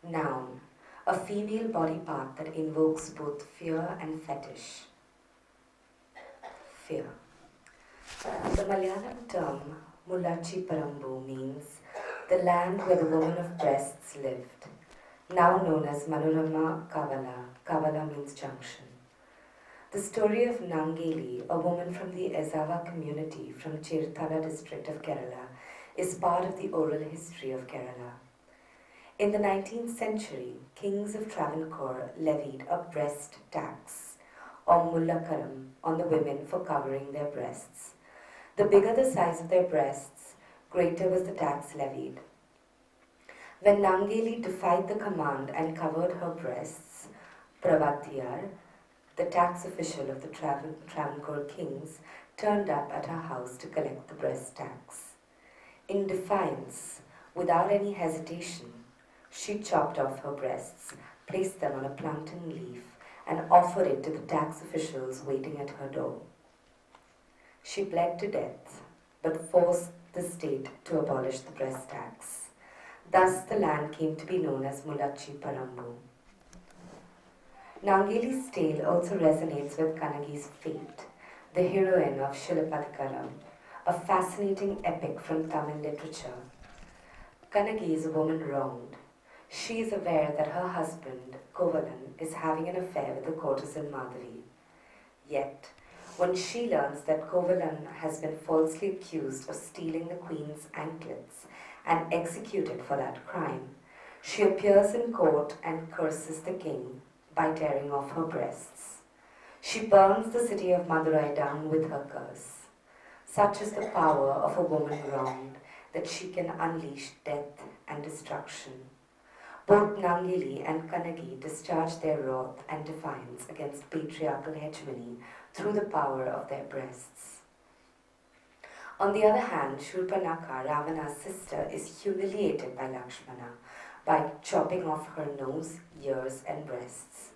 Noun. A female body part that invokes both fear and fetish. Fear. The Malayalam term Mullachi Parambu means the land where the woman of breasts lived, now known as Manorama Kavala. Kavala means junction. The story of Nangeli, a woman from the Ezava community from Chirthala district of Kerala, is part of the oral history of Kerala. In the 19th century, kings of Travancore levied a breast tax, or mullakaram, on the women for covering their breasts. The bigger the size of their breasts, greater was the tax levied. When Nangeli defied the command and covered her breasts, Pravatiyar, the tax official of the Travancore kings, turned up at her house to collect the breast tax. In defiance, without any hesitation, she chopped off her breasts, placed them on a plantain leaf, and offered it to the tax officials waiting at her door. She bled to death, but forced the state to abolish the breast tax. Thus the land came to be known as Mullachi Parambu. Nangeli's tale also resonates with Kanagi's fate, the heroine of Shilapadikaram, a fascinating epic from Tamil literature. Kanagi is a woman wronged. She is aware that her husband, Kovalan, is having an affair with the courtesan Madhuri. Yet, when she learns that Kovalan has been falsely accused of stealing the queen's anklets and executed for that crime, she appears in court and curses the king by tearing off her breasts. She burns the city of Madurai down with her curse. Such is the power of a woman wronged that she can unleash death and destruction. Both Nangili and Kanagi discharge their wrath and defiance against patriarchal hegemony through the power of their breasts. On the other hand, Shurpanakha, Ravana's sister, is humiliated by Lakshmana by chopping off her nose, ears and breasts.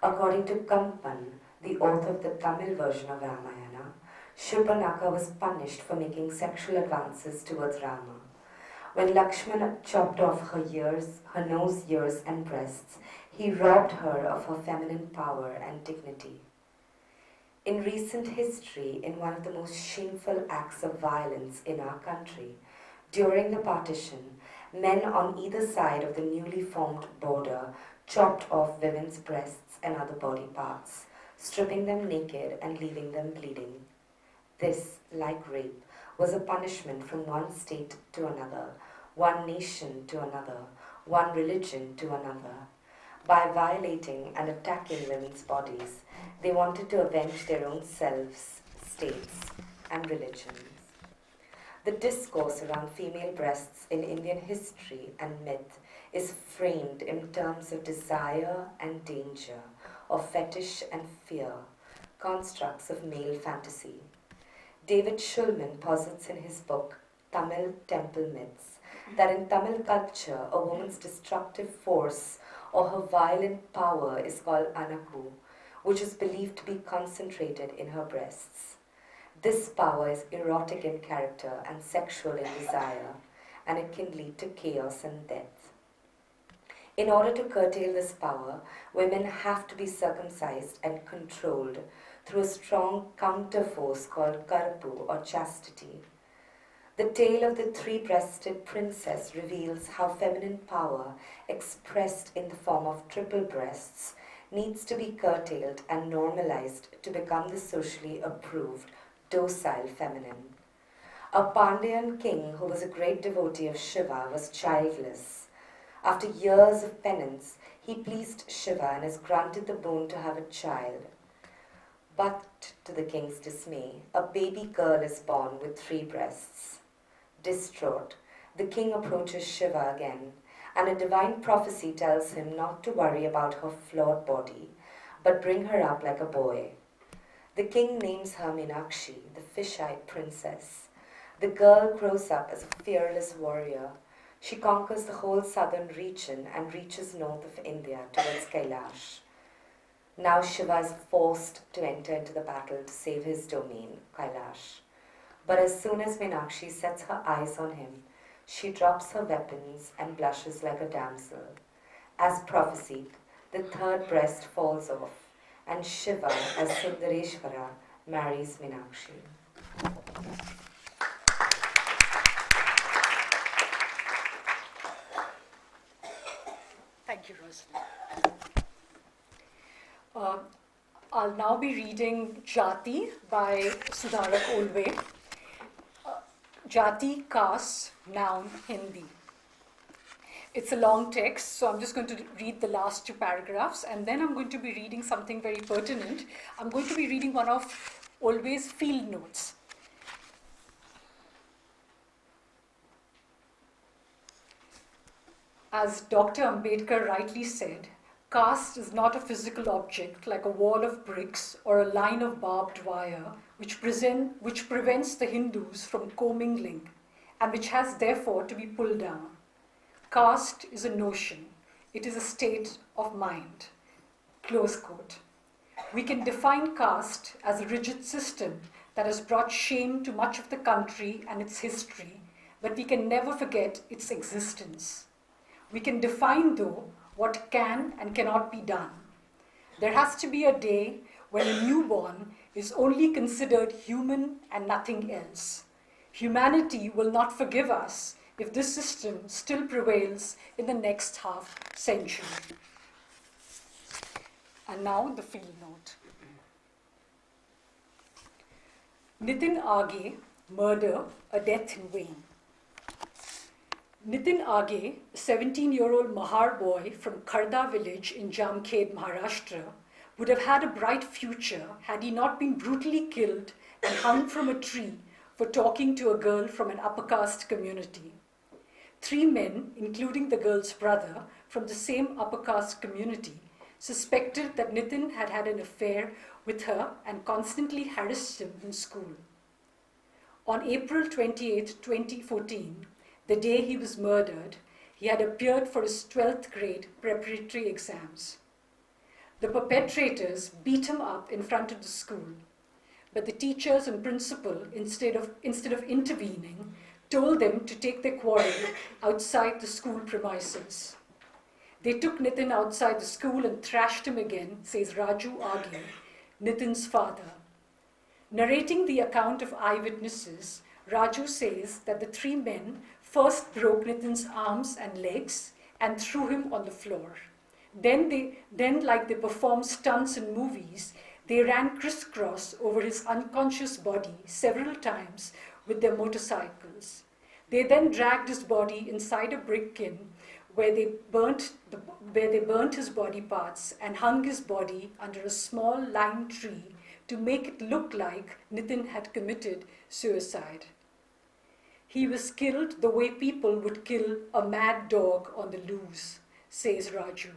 According to Kampan, the author of the Tamil version of Ramayana, Shurpanakha was punished for making sexual advances towards Rama. When Lakshmana chopped off her nose, ears and breasts, he robbed her of her feminine power and dignity. In recent history, in one of the most shameful acts of violence in our country, during the partition, men on either side of the newly formed border chopped off women's breasts and other body parts, stripping them naked and leaving them bleeding. This, like rape, was a punishment from one state to another, one nation to another, one religion to another. By violating and attacking women's bodies, they wanted to avenge their own selves, states, and religions. The discourse around female breasts in Indian history and myth is framed in terms of desire and danger, of fetish and fear, constructs of male fantasy. David Shulman posits in his book, Tamil Temple Myths, that in Tamil culture, a woman's destructive force or her violent power is called Anaku, which is believed to be concentrated in her breasts. This power is erotic in character and sexual in desire, and it can lead to chaos and death. In order to curtail this power, women have to be circumcised and controlled through a strong counter-force called karpu or chastity. The tale of the three-breasted princess reveals how feminine power, expressed in the form of triple breasts, needs to be curtailed and normalized to become the socially approved, docile feminine. A Pandyan king who was a great devotee of Shiva was childless. After years of penance, he pleased Shiva and is granted the boon to have a child. But, to the king's dismay, a baby girl is born with 3 breasts. Distraught, the king approaches Shiva again, and a divine prophecy tells him not to worry about her flawed body, but bring her up like a boy. The king names her Meenakshi, the fish-eyed princess. The girl grows up as a fearless warrior. She conquers the whole southern region and reaches north of India towards Kailash. Now Shiva is forced to enter into the battle to save his domain, Kailash. But as soon as Meenakshi sets her eyes on him, she drops her weapons and blushes like a damsel. As prophesied, the 3rd breast falls off, and Shiva, as Sundareshwara, marries Meenakshi. Thank you, Rosalie. I'll now be reading Jati by Sudharak Olve. Jati, caste, noun, Hindi. It's a long text, so I'm just going to read the last 2 paragraphs, and then I'm going to be reading something very pertinent. I'm going to be reading one of Olve's field notes. As Dr. Ambedkar rightly said, caste is not a physical object like a wall of bricks or a line of barbed wire which prevents the Hindus from commingling and which has therefore to be pulled down. Caste is a notion. It is a state of mind. Close quote. We can define caste as a rigid system that has brought shame to much of the country and its history, but we can never forget its existence. We can define, though, what can and cannot be done. There has to be a day when a newborn is only considered human and nothing else. Humanity will not forgive us if this system still prevails in the next half century. And now the field note. Nitin Aghe, murder, a death in vain. Nitin Aghe, a 17-year-old Mahar boy from Kharda village in Jamkhed, Maharashtra, would have had a bright future had he not been brutally killed and hung from a tree for talking to a girl from an upper caste community. 3 men, including the girl's brother, from the same upper caste community, suspected that Nitin had had an affair with her and constantly harassed him in school. On April 28, 2014, the day he was murdered, he had appeared for his 12th grade preparatory exams. The perpetrators beat him up in front of the school, but the teachers and principal, instead of intervening, told them to take their quarrel outside the school premises. They took Nitin outside the school and thrashed him again, says Raju Aghe, Nitin's father. Narrating the account of eyewitnesses, Raju says that the 3 men first broke Nitin's arms and legs and threw him on the floor. Then, like they perform stunts in movies, they ran crisscross over his unconscious body several times with their motorcycles. They then dragged his body inside a brick kiln where they burnt his body parts and hung his body under a small lime tree to make it look like Nitin had committed suicide. He was killed the way people would kill a mad dog on the loose, says Raju.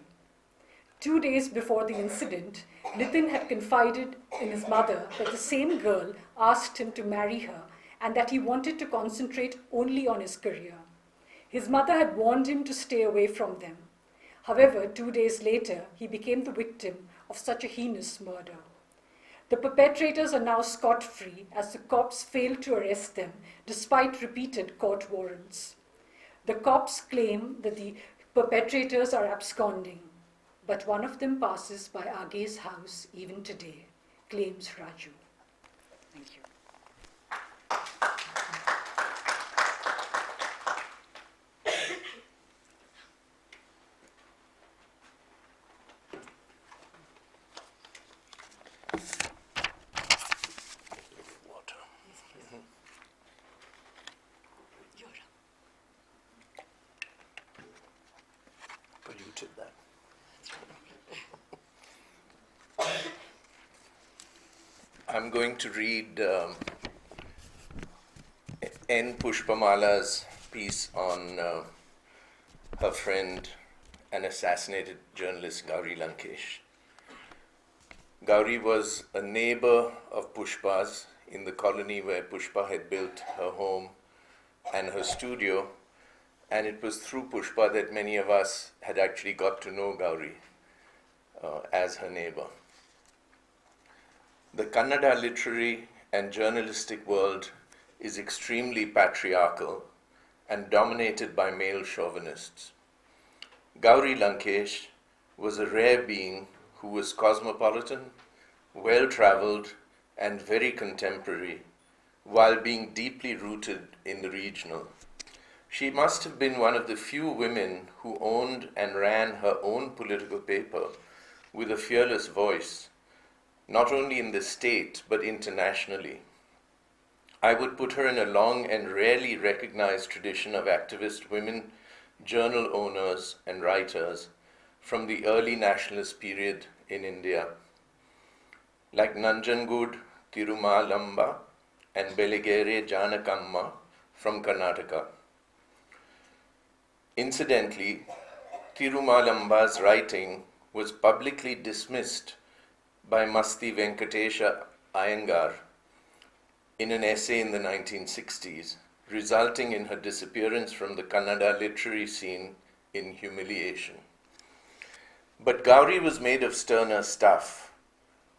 2 days before the incident, Nitin had confided in his mother that the same girl asked him to marry her and that he wanted to concentrate only on his career. His mother had warned him to stay away from them. However, 2 days later, he became the victim of such a heinous murder. The perpetrators are now scot-free as the cops failed to arrest them despite repeated court warrants. The cops claim that the perpetrators are absconding, but one of them passes by Aghe's house even today, claims Raju. Thank you. Polluted that. I'm going to read N. Pushpamala's piece on her friend and assassinated journalist Gauri Lankesh. Gauri was a neighbor of Pushpa's in the colony where Pushpa had built her home and her studio, and it was through Pushpa that many of us had actually got to know Gauri as her neighbor. The Kannada literary and journalistic world is extremely patriarchal and dominated by male chauvinists. Gauri Lankesh was a rare being who was cosmopolitan, well-traveled, and very contemporary, while being deeply rooted in the regional. She must have been one of the few women who owned and ran her own political paper with a fearless voice, not only in the state but internationally. I would put her in a long and rarely recognized tradition of activist women, journal owners and writers from the early nationalist period in India, like Nanjangud Tirumalamba and Beligere Janakamma from Karnataka. Incidentally, Tirumalamba's writing was publicly dismissed by Masti Venkatesha Iyengar in an essay in the 1960s, resulting in her disappearance from the Kannada literary scene in humiliation. But Gauri was made of sterner stuff.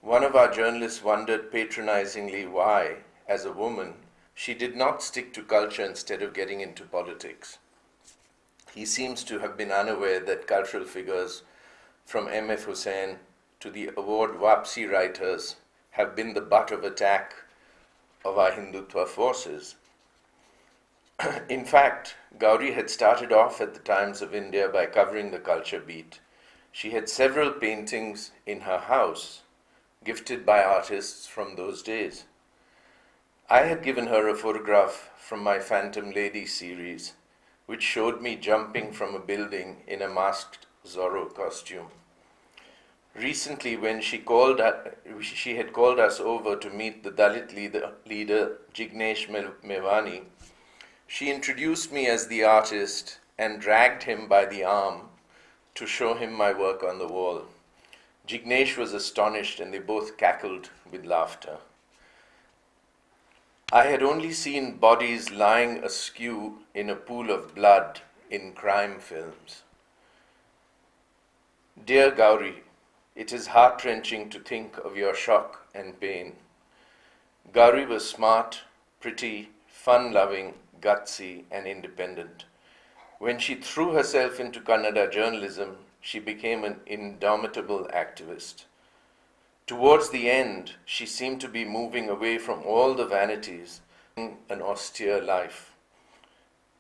One of our journalists wondered patronizingly why, as a woman, she did not stick to culture instead of getting into politics. He seems to have been unaware that cultural figures from M.F. Hussain to the award Wapsi writers have been the butt of attack of our Hindutva forces. In fact, Gauri had started off at the Times of India by covering the culture beat. She had several paintings in her house, gifted by artists from those days. I had given her a photograph from my Phantom Lady series, which showed me jumping from a building in a masked Zorro costume. Recently, when she had called us over to meet the Dalit leader Jignesh Mevani, she introduced me as the artist and dragged him by the arm to show him my work on the wall. Jignesh was astonished and they both cackled with laughter. I had only seen bodies lying askew in a pool of blood in crime films. Dear Gauri, it is heart-wrenching to think of your shock and pain. Gauri was smart, pretty, fun-loving, gutsy, and independent. When she threw herself into Kannada journalism, she became an indomitable activist. Towards the end, she seemed to be moving away from all the vanities in an austere life.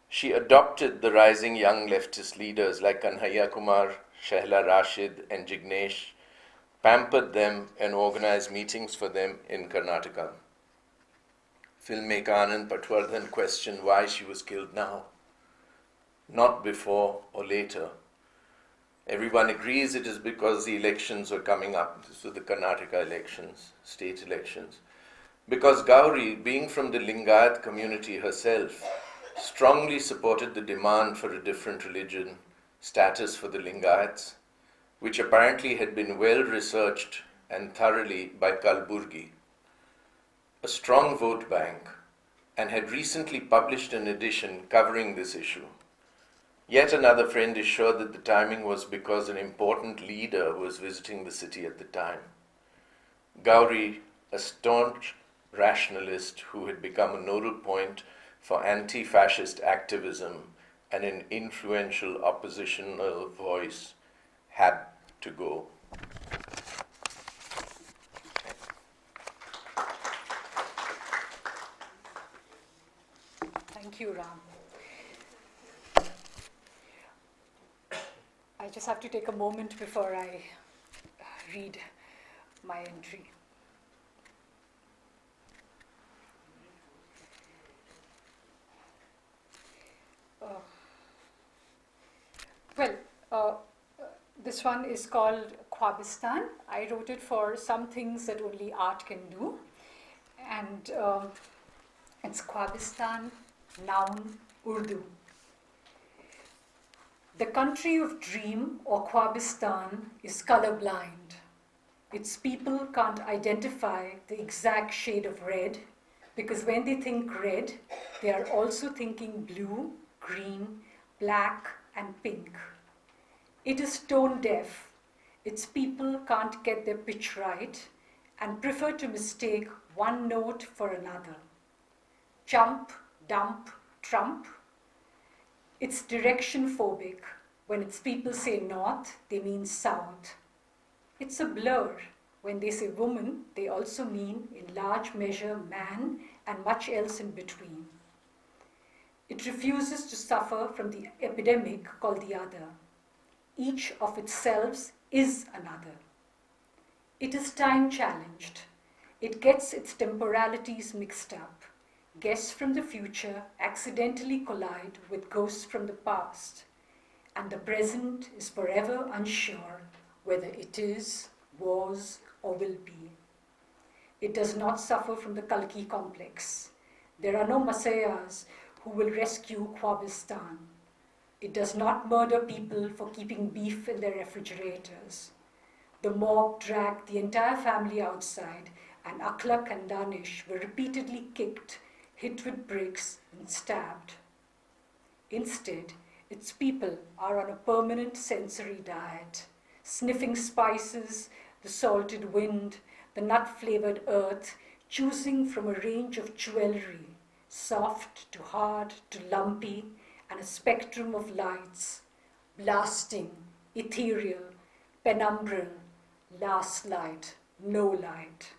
She adopted the rising young leftist leaders like Kanhaiya Kumar, Shehla Rashid, and Jignesh, pampered them and organized meetings for them in Karnataka. Filmmaker Anand Patwardhan questioned why she was killed now, not before or later. Everyone agrees it is because the elections were coming up. This was the Karnataka elections, state elections. Because Gauri, being from the Lingayat community herself, strongly supported the demand for a different religion status for the Lingayats, which apparently had been well researched and thoroughly by Kalburgi, a strong vote bank, and had recently published an edition covering this issue. Yet another friend is sure that the timing was because an important leader was visiting the city at the time. Gauri, a staunch rationalist who had become a nodal point for anti-fascist activism and an influential oppositional voice, had to go. Thank you, Ram. I just have to take a moment before I read my entry. This one is called Khwabistan. I wrote it for some things that only art can do. And it's Khwabistan, noun, Urdu. The country of dream, or Khwabistan, is colorblind. Its people can't identify the exact shade of red because when they think red, they are also thinking blue, green, black, and pink. It is tone deaf. Its people can't get their pitch right and prefer to mistake one note for another. Jump, dump, trump. It's direction phobic. When its people say north, they mean south. It's a blur. When they say woman, they also mean in large measure man and much else in between. It refuses to suffer from the epidemic called the other. Each of its selves is another. It is time challenged. It gets its temporalities mixed up. Guests from the future accidentally collide with ghosts from the past, and the present is forever unsure whether it is, was, or will be. It does not suffer from the Kalki complex. There are no Masayas who will rescue Khwabistan. It does not murder people for keeping beef in their refrigerators. The mob dragged the entire family outside, and Akhlaq and Danish were repeatedly kicked, hit with bricks, and stabbed. Instead, its people are on a permanent sensory diet, sniffing spices, the salted wind, the nut-flavored earth, choosing from a range of jewelry, soft to hard to lumpy, and a spectrum of lights, blasting, ethereal, penumbral, Last light, no light.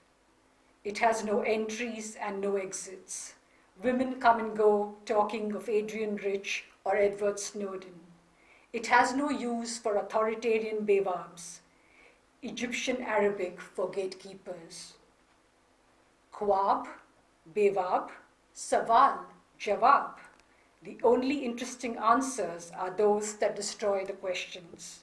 It has no entries and no exits. Women come and go talking of Adrian Rich or Edward Snowden. It has no use for authoritarian bewabs. Egyptian Arabic for gatekeepers. Khwab, bewab, sawal, jawab. The only interesting answers are those that destroy the questions.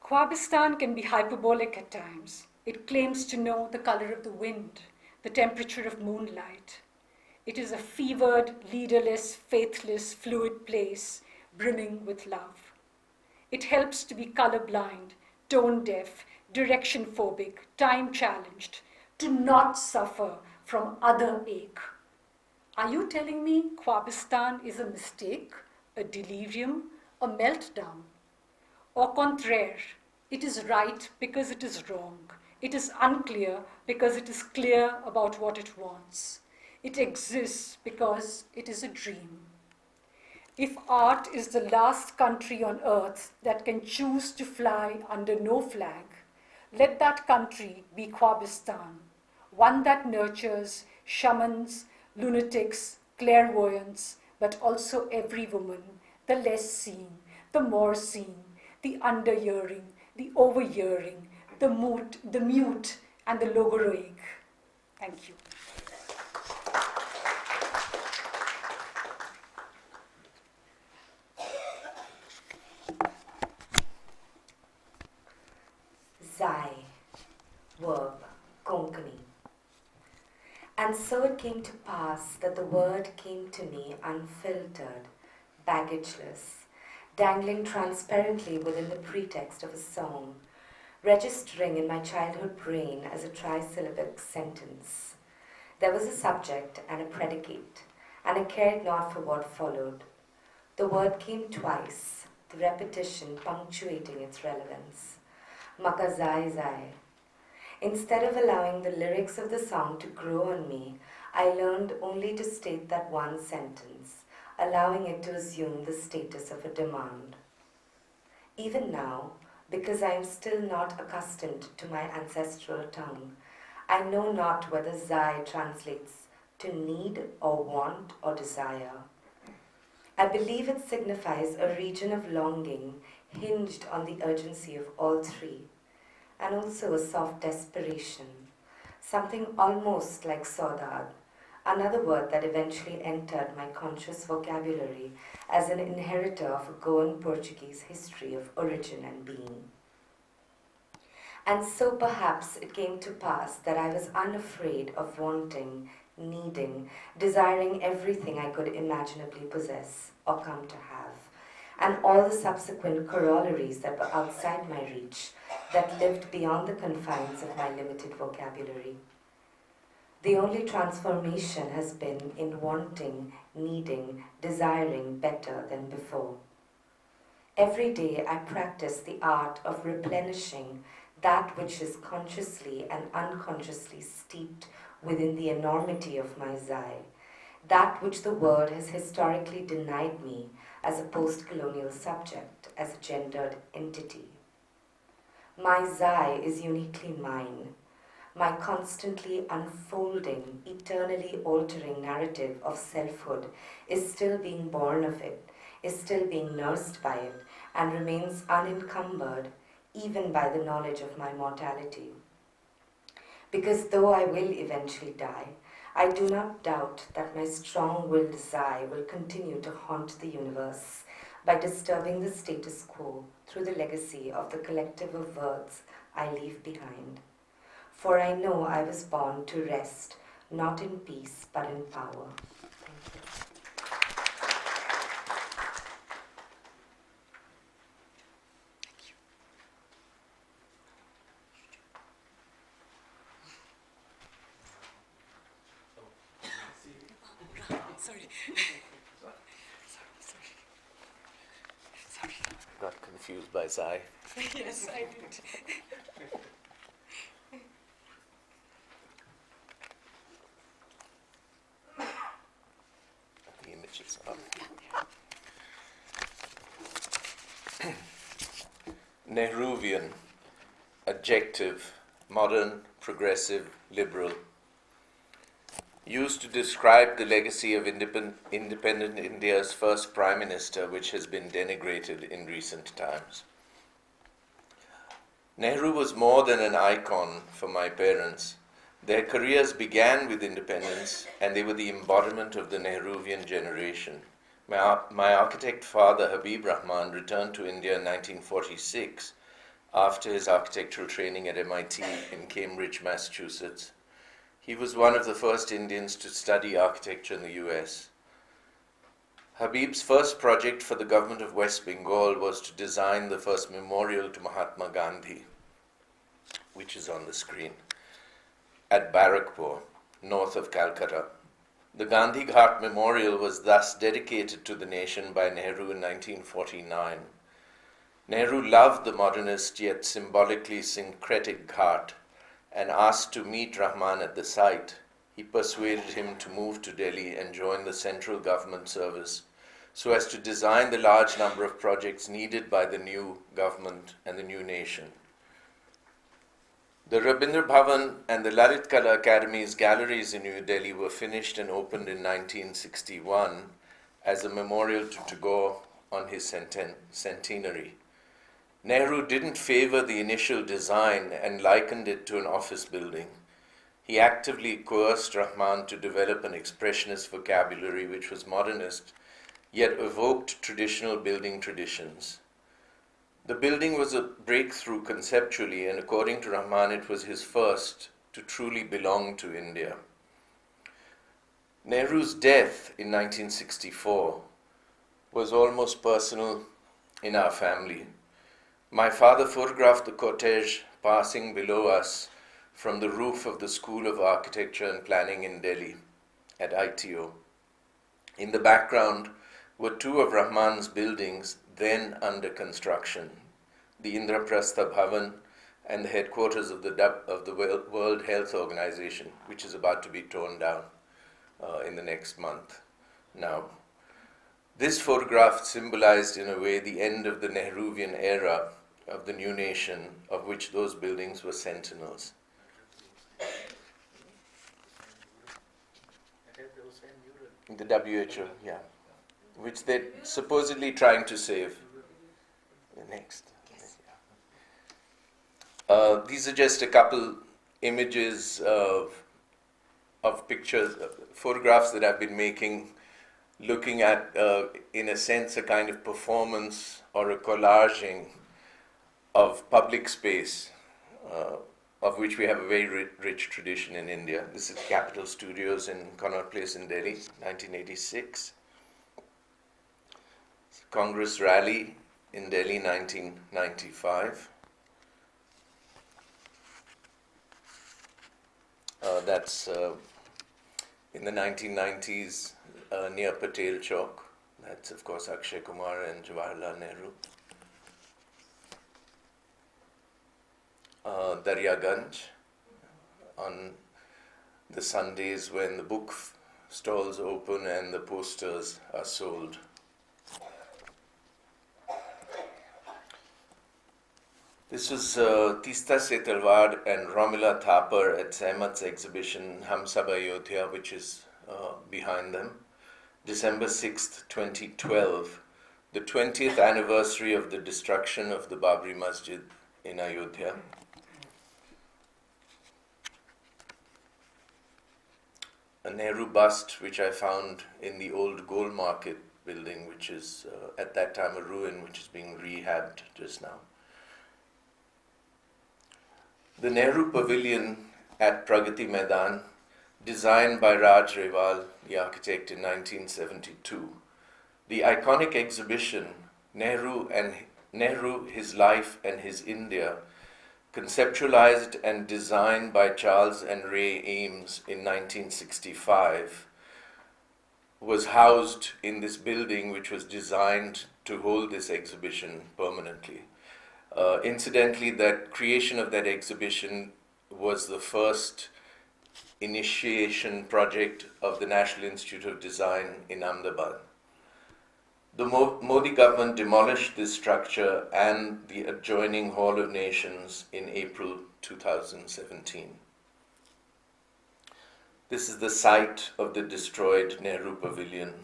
Khwabistan can be hyperbolic at times. It claims to know the color of the wind, the temperature of moonlight. It is a fevered, leaderless, faithless, fluid place brimming with love. It helps to be colorblind, tone-deaf, direction-phobic, time-challenged, to not suffer from other ache. Are you telling me Khwabistan is a mistake, a delirium, a meltdown? Au contraire, it is right because it is wrong. It is unclear because it is clear about what it wants. It exists because it is a dream. If art is the last country on earth that can choose to fly under no flag, let that country be Khwabistan, one that nurtures shamans, lunatics, clairvoyants, but also every woman, the less seen, the more seen, the underhearing, the overhearing, the mute, and the logoroic. Thank you. Zai, verb, Konkani. And so it came to pass that the word came to me unfiltered, baggageless, dangling transparently within the pretext of a song, registering in my childhood brain as a trisyllabic sentence. There was a subject and a predicate, and I cared not for what followed. The word came twice, the repetition punctuating its relevance. Makazai Zai. Instead of allowing the lyrics of the song to grow on me, I learned only to state that one sentence, allowing it to assume the status of a demand. Even now, because I am still not accustomed to my ancestral tongue, I know not whether Zai translates to need or want or desire. I believe it signifies a region of longing hinged on the urgency of all three, and also a soft desperation, something almost like saudade, another word that eventually entered my conscious vocabulary as an inheritor of a Goan Portuguese history of origin and being. And so perhaps it came to pass that I was unafraid of wanting, needing, desiring everything I could imaginably possess or come to have, and all the subsequent corollaries that were outside my reach, that lived beyond the confines of my limited vocabulary. The only transformation has been in wanting, needing, desiring better than before. Every day I practice the art of replenishing that which is consciously and unconsciously steeped within the enormity of my Zai, that which the world has historically denied me as a post-colonial subject, as a gendered entity. My Zai is uniquely mine. My constantly unfolding, eternally altering narrative of selfhood is still being born of it, is still being nursed by it, and remains unencumbered even by the knowledge of my mortality. Because though I will eventually die, I do not doubt that my strong-willed Zai will continue to haunt the universe by disturbing the status quo through the legacy of the collective of words I leave behind. For I know I was born to rest, not in peace, but in power. Thank you. Sorry. Got confused by Zai. Yes, I did. The image is up. Nehruvian, adjective, modern, progressive, liberal, used to describe the legacy of independent India's first Prime Minister, which has been denigrated in recent times. Nehru was more than an icon for my parents. Their careers began with independence, and they were the embodiment of the Nehruvian generation. My architect father, Habib Rahman, returned to India in 1946 after his architectural training at MIT in Cambridge, Massachusetts. He was one of the first Indians to study architecture in the US. Habib's first project for the government of West Bengal was to design the first memorial to Mahatma Gandhi, which is on the screen, at Barakpur, north of Calcutta. The Gandhi Ghat Memorial was thus dedicated to the nation by Nehru in 1949. Nehru loved the modernist yet symbolically syncretic Ghat and asked to meet Rahman at the site. He persuaded him to move to Delhi and join the central government service so as to design the large number of projects needed by the new government and the new nation. The Rabindra Bhavan and the Lalit Kala Academy's galleries in New Delhi were finished and opened in 1961 as a memorial to Tagore on his centenary. Nehru didn't favor the initial design and likened it to an office building. He actively coerced Rahman to develop an expressionist vocabulary which was modernist, yet evoked traditional building traditions. The building was a breakthrough conceptually, and according to Rahman, it was his first to truly belong to India. Nehru's death in 1964 was almost personal in our family. My father photographed the cortege passing below us from the roof of the School of Architecture and Planning in Delhi at ITO. In the background were two of Rahman's buildings then under construction, the Indraprastha Bhavan and the headquarters of the World Health Organization, which is about to be torn down in the next month now. This photograph symbolized in a way the end of the Nehruvian era of the new nation, of which those buildings were sentinels. The WHO, yeah, which they're supposedly trying to save. The next. These are just a couple images of pictures, photographs that I've been making, looking at, in a sense, a kind of performance or a collaging of public space, of which we have a very rich tradition in India. This is Capitol Studios in Connaught Place in Delhi, 1986. Congress Rally in Delhi, 1995. That's in the 1990s near Patel Chowk. That's, of course, Akshay Kumar and Jawaharlal Nehru. Daryaganj on the Sundays when the book stalls open and the posters are sold. This was Tista Se Talwar and Romila Thapar at Sehmat's exhibition Hum Sab Ayodhya, which is behind them. December 6th, 2012, the 20th anniversary of the destruction of the Babri Masjid in Ayodhya. A Nehru bust which I found in the old Gold Market building, which is at that time a ruin, which is being rehabbed just now. The Nehru Pavilion at Pragati Maidan, designed by Raj Rewal, the architect, in 1972. The iconic exhibition, Nehru, His Life and His India, conceptualized and designed by Charles and Ray Eames in 1965, was housed in this building which was designed to hold this exhibition permanently. Incidentally, that creation of that exhibition was the first initiation project of the National Institute of Design in Ahmedabad. The Modi government demolished this structure and the adjoining Hall of Nations in April 2017. This is the site of the destroyed Nehru Pavilion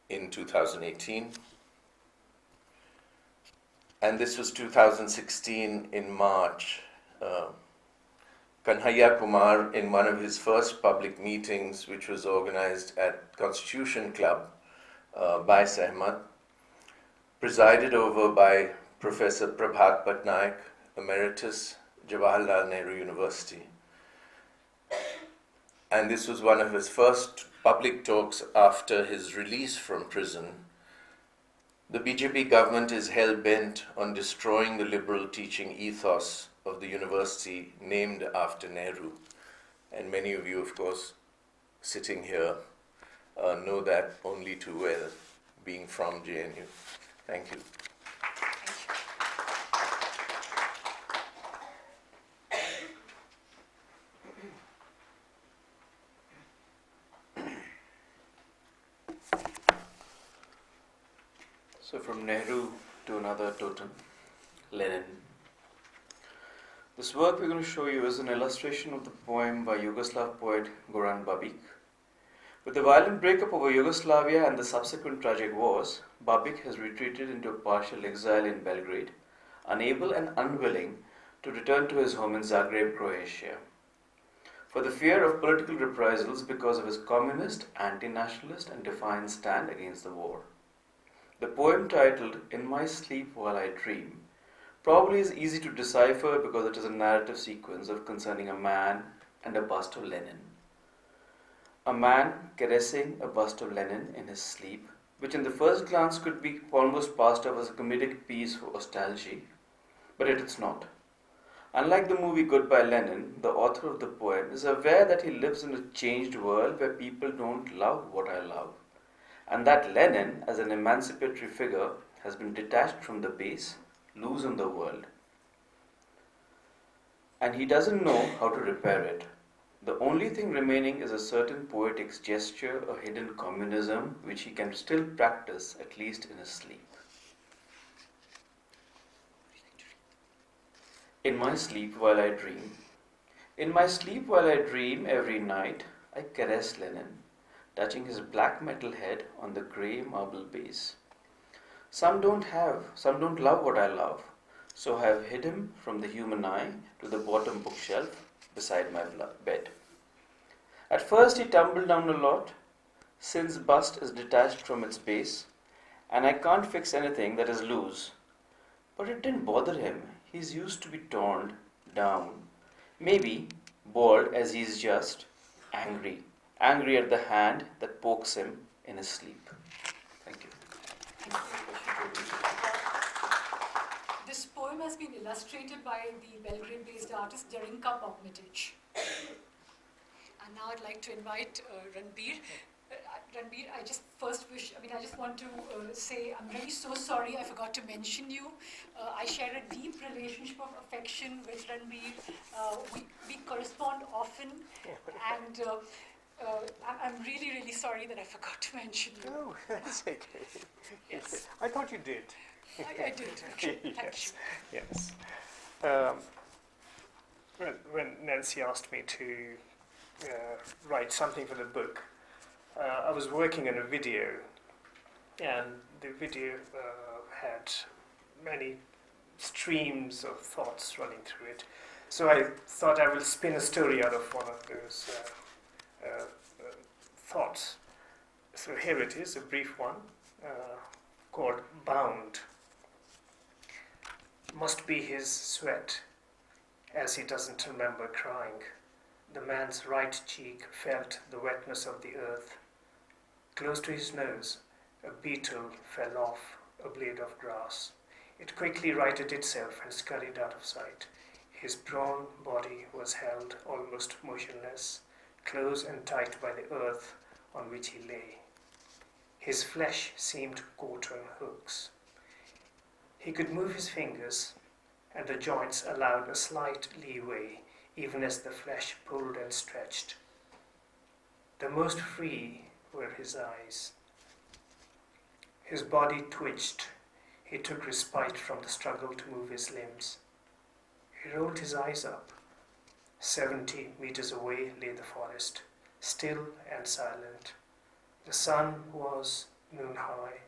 in 2018. And this was 2016 in March. Kanhaiya Kumar, in one of his first public meetings, which was organized at Constitution Club by Sehmat, presided over by Professor Prabhat Patnaik, Emeritus, Jawaharlal Nehru University. And this was one of his first public talks after his release from prison. The BJP government is hell-bent on destroying the liberal teaching ethos of the university named after Nehru. And many of you, of course, sitting here know that only too well, being from JNU. Thank you. So from Nehru to another totem, Lenin. This work we're going to show you is an illustration of the poem by Yugoslav poet Goran Babic. With the violent breakup over Yugoslavia and the subsequent tragic wars, Babic has retreated into a partial exile in Belgrade, unable and unwilling to return to his home in Zagreb, Croatia, for the fear of political reprisals because of his communist, anti-nationalist and defiant stand against the war. The poem titled In My Sleep While I Dream probably is easy to decipher because it is a narrative sequence concerning a man and a bust of Lenin. A man caressing a bust of Lenin in his sleep, which in the first glance could be almost passed off as a comedic piece for nostalgia, but it is not. Unlike the movie Goodbye Lenin, the author of the poem is aware that he lives in a changed world where people don't love what I love, and that Lenin, as an emancipatory figure, has been detached from the base, loose in the world. And he doesn't know how to repair it. The only thing remaining is a certain poetic gesture, a hidden communism, which he can still practice, at least in his sleep. In my sleep while I dream. In my sleep while I dream every night, I caress Lenin, touching his black metal head on the grey marble base. Some don't love what I love, so I have hid him from the human eye to the bottom bookshelf beside my bed. At first he tumbled down a lot, since bust is detached from its base, and I can't fix anything that is loose. But it didn't bother him, he's used to be torn down. Maybe, bored as he's just, angry at the hand that pokes him in his sleep. Thank you. This poem has been illustrated by the Belgrade-based artist Darinka Pogmetic. And now I'd like to invite Ranbir. Ranbir, I just want to say I'm really so sorry I forgot to mention you. I share a deep relationship of affection with Ranbir. We correspond often, and I'm really, really sorry that I forgot to mention you. Oh, that's okay. Yes. I thought you did. I did. Okay. Thank Yes. you. Yes. When Nancy asked me to write something for the book, I was working on a video, and the video had many streams of thoughts running through it. So I thought I will spin a story out of one of those thoughts. So here it is, a brief one, called Bound. Must be his sweat, as he doesn't remember crying. The man's right cheek felt the wetness of the earth. Close to his nose, a beetle fell off a blade of grass. It quickly righted itself and scurried out of sight. His brawny body was held almost motionless, close and tight by the earth on which he lay. His flesh seemed caught on hooks. He could move his fingers, and the joints allowed a slight leeway, even as the flesh pulled and stretched. The most free were his eyes. His body twitched. He took respite from the struggle to move his limbs. He rolled his eyes up. 70 meters away lay the forest, still and silent. The sun was noon high.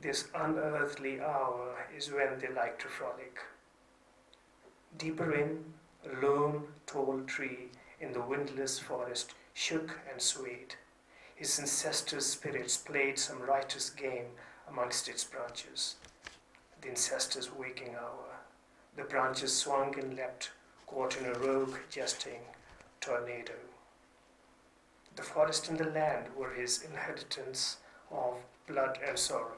This unearthly hour is when they like to frolic. Deeper in, a lone, tall tree in the windless forest shook and swayed. His ancestor spirits played some righteous game amongst its branches. The ancestor's waking hour. The branches swung and leapt, caught in a rogue, jesting tornado. The forest and the land were his inheritance of blood and sorrow.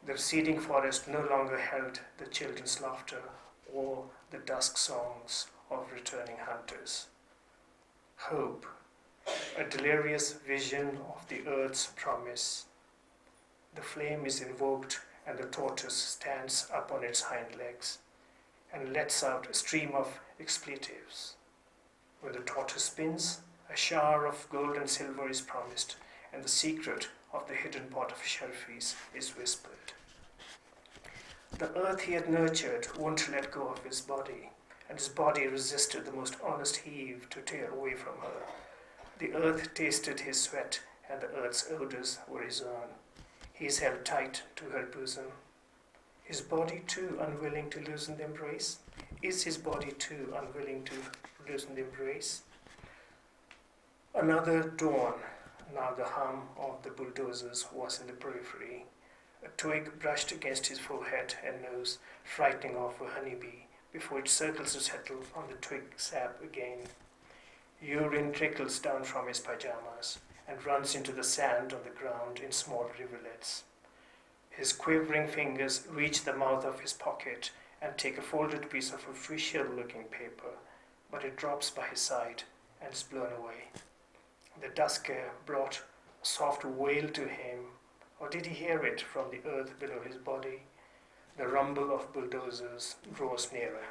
The receding forest no longer held the children's laughter or the dusk songs of returning hunters. Hope, a delirious vision of the earth's promise. The flame is invoked and the tortoise stands up on its hind legs and lets out a stream of expletives. When the tortoise spins, a shower of gold and silver is promised, and the secret of the hidden pot of sharfis is whispered. The earth he had nurtured won't let go of his body, and his body resisted the most honest heave to tear away from her. The earth tasted his sweat, and the earth's odors were his own. He is held tight to her bosom. His body too unwilling to loosen the embrace? Is his body too unwilling to loosen the embrace? Another dawn. Now the hum of the bulldozers was in the periphery. A twig brushed against his forehead and nose, frightening off a honeybee before it circles to settle on the twig sap again. Urine trickles down from his pajamas and runs into the sand on the ground in small rivulets. His quivering fingers reach the mouth of his pocket and take a folded piece of official-looking paper, but it drops by his side and is blown away. The dusk air brought a soft wail to him, or did he hear it from the earth below his body? The rumble of bulldozers draws nearer.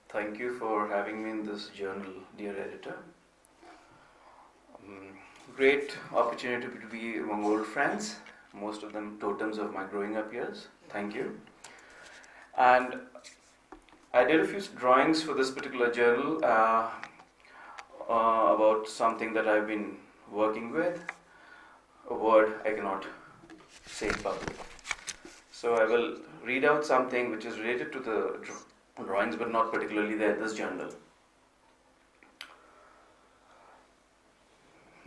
Thank you for having me in this journal, dear editor. Great opportunity to be among old friends, most of them totems of my growing up years. Thank you. And I did a few drawings for this particular journal about something that I've been working with, a word I cannot say in public. So I will read out something which is related to the drawings, but not particularly there in this journal.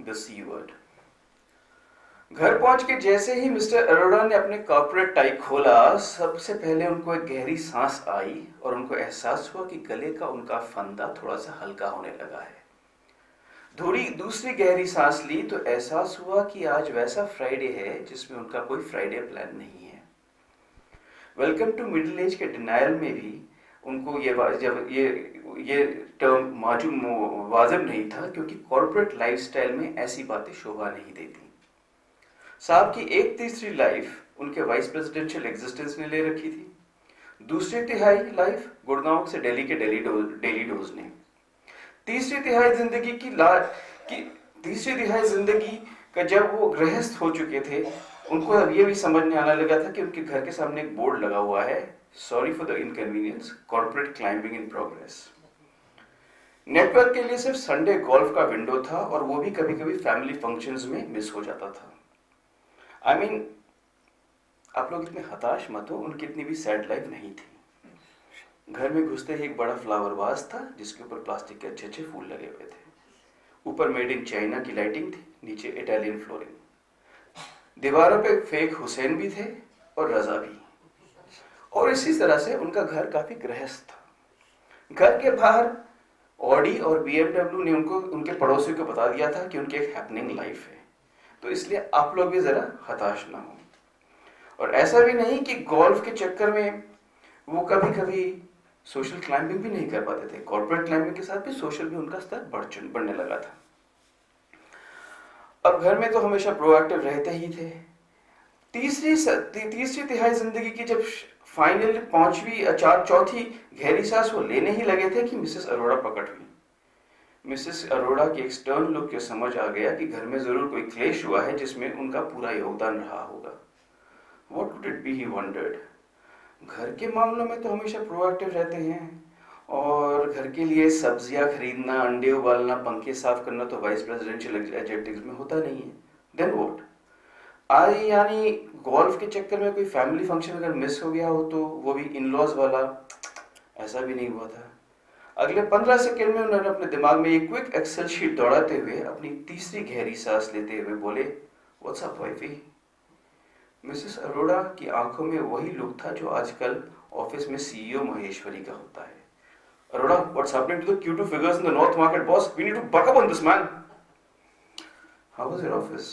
The C word. घर पहुंच के जैसे ही mister Arora ने अपने corporate tie खोला, सबसे पहले उनको एक गहरी सांस आई और उनको एहसास हुआ कि गले का उनका फंदा थोड़ा सा हल्का होने लगा है। थोड़ी दूसरी गहरी सांस ली तो एहसास हुआ कि आज वैसा फ्राइडे है जिसमें उनका कोई फ्राइडे प्लान नहीं है। वेलकम टू मिडिल एज के डिनायल में भी उनको ये टर्म वाजिब नहीं था, क्योंकि कॉर्पोरेट लाइफस्टाइल में ऐसी बातें शोभा नहीं देती। साहब की एक तीसरी लाइफ उनके वाइस प्रेसिडेंशियल एग्जिस्टेंस ने ले रखी थी, दूसरी तिहाई लाइफ गुड़गांव से दिल्ली के डेली डोज ने, तीसरी तिहाई जिंदगी का जब वो गृहस्थ हो चुके थे, उनको अब ये भी समझ में आने लगा था कि उनके घर के सामने एक बोर्ड लगा हुआ है, sorry for the inconvenience, corporate climbing in progress. Network के लिए सिर्फ संडे गोल्फ का विंडो था और वो भी कभी कभी फैमिली फंक्शंस में मिस हो जाता था। I mean, आप लोग इतने हताश मत हो, उनकी इतनी भी सैड लाइफ नहीं थी। घर में घुसते ही एक बड़ा फ्लावर वास था जिसके ऊपर प्लास्टिक के अच्छे अच्छे फूल लगे हुए थे। ऊपर मेड इन चाइना की लाइटिंग थी, नीचे इटालियन फ्लोरिंग। दीवारों पे फेक हुसैन भी थे और रजा भी, और इसी तरह से उनका घर काफी गृहस्थ था। घर के बाहर ऑडी और BMW ने उनको उनके पड़ोसियों को बता दिया था कि उनकी एक हैपनिंग लाइफ है, तो इसलिए आप लोग भी जरा हताश ना हो। और ऐसा भी नहीं कि गोल्फ के चक्कर में वो कभी कभी सोशल क्लाइंबिंग भी नहीं कर पाते थे। कॉर्पोरेट क्लाइंबिंग के साथ भी सोशल भी उनका स्तर बढ़ने लगा था। अब घर में तो हमेशा प्रोएक्टिव रहते ही थे। तीसरी तिहाई जिंदगी की जब फाइनली चौथी गहरी सांस वो लेने ही लगे थे कि मिसेस अरोड़ा प्रकट हुई। मिसेस अरोड़ा के एक्सटर्नल लुक के समझ आ गया कि घर में जरूर कोई क्लेश हुआ है जिसमें उनका पूरा योगदान रहा होगा। What could it be, he wondered? घर के मामलों में तो हमेशा प्रोएक्टिव रहते हैं और घर के लिए सब्जियां खरीदना, अंडे उबालना, पंखे साफ करना तो वाइस प्रेसिडेंशियल एग्जीक्यूटिव में होता नहीं है। Then what? यानी गोल्फ के चक्कर में कोई फैमिली फंक्शन अगर मिस हो गया हो तो वो भी इन लॉज वाला, ऐसा भी नहीं हुआ था। अगले 15 सेकंड में उन्होंने अपने दिमाग में एक क्विक एक्सेल शीट दौड़ाते हुए अपनी तीसरी गहरी सांस लेते हुए बोले, what's up wifey? Mrs Arora की आंखों में वही लुक था जो आजकल ऑफिस में सीईओ महेश्वरी का होता है। Arora, what's happening to the Q2 figures in the North Market, boss? We need to buck up on this, man. How was your office?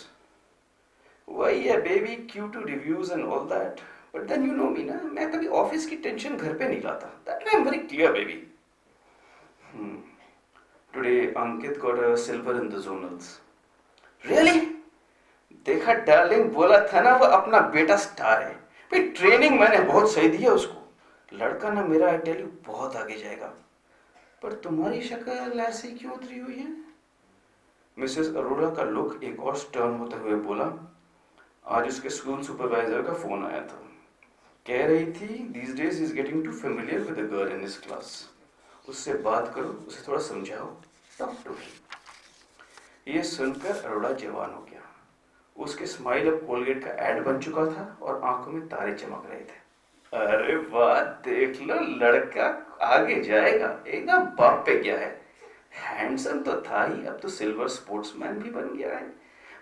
वही है baby, Q2 reviews and all that. But then you know me ना, मैं कभी office की tension घर पे नहीं लाता. That way I'm very clear, baby. Today Ankit got a silver in the zonals. Really? देखा डार्लिंग, बोला था ना वो अपना बेटा स्टार है। भाई ट्रेनिंग मैंने बहुत सही दी है उसको। लड़का ना मेरा, आई टेल यू, बहुत आगे जाएगा। पर तुम्हारी शक्ल ऐसी क्यों उतरी हुई है? मिसेस अरोड़ा का लुक एक और स्टर्न होते हुए बोला, आज उसके स्कूल सुपरवाइजर का फोन आया था। कह रही थी these days he is getting too familiar with the girl in his class. उससे बात करो, उसे थोड़ा समझाओ, टॉक टू हिम। ये सुनकर अरोड़ा जवान हो गया। उसके स्माइल अब कोलगेट का एड बन चुका था और आंखों में तारे चमक रहे थे। अरे वाह, देख लो, लड़का आगे जाएगा, एकदम बाप पे गया है। हैंडसम तो था ही, अब तो सिल्वर स्पोर्ट्समैन भी बन गया है।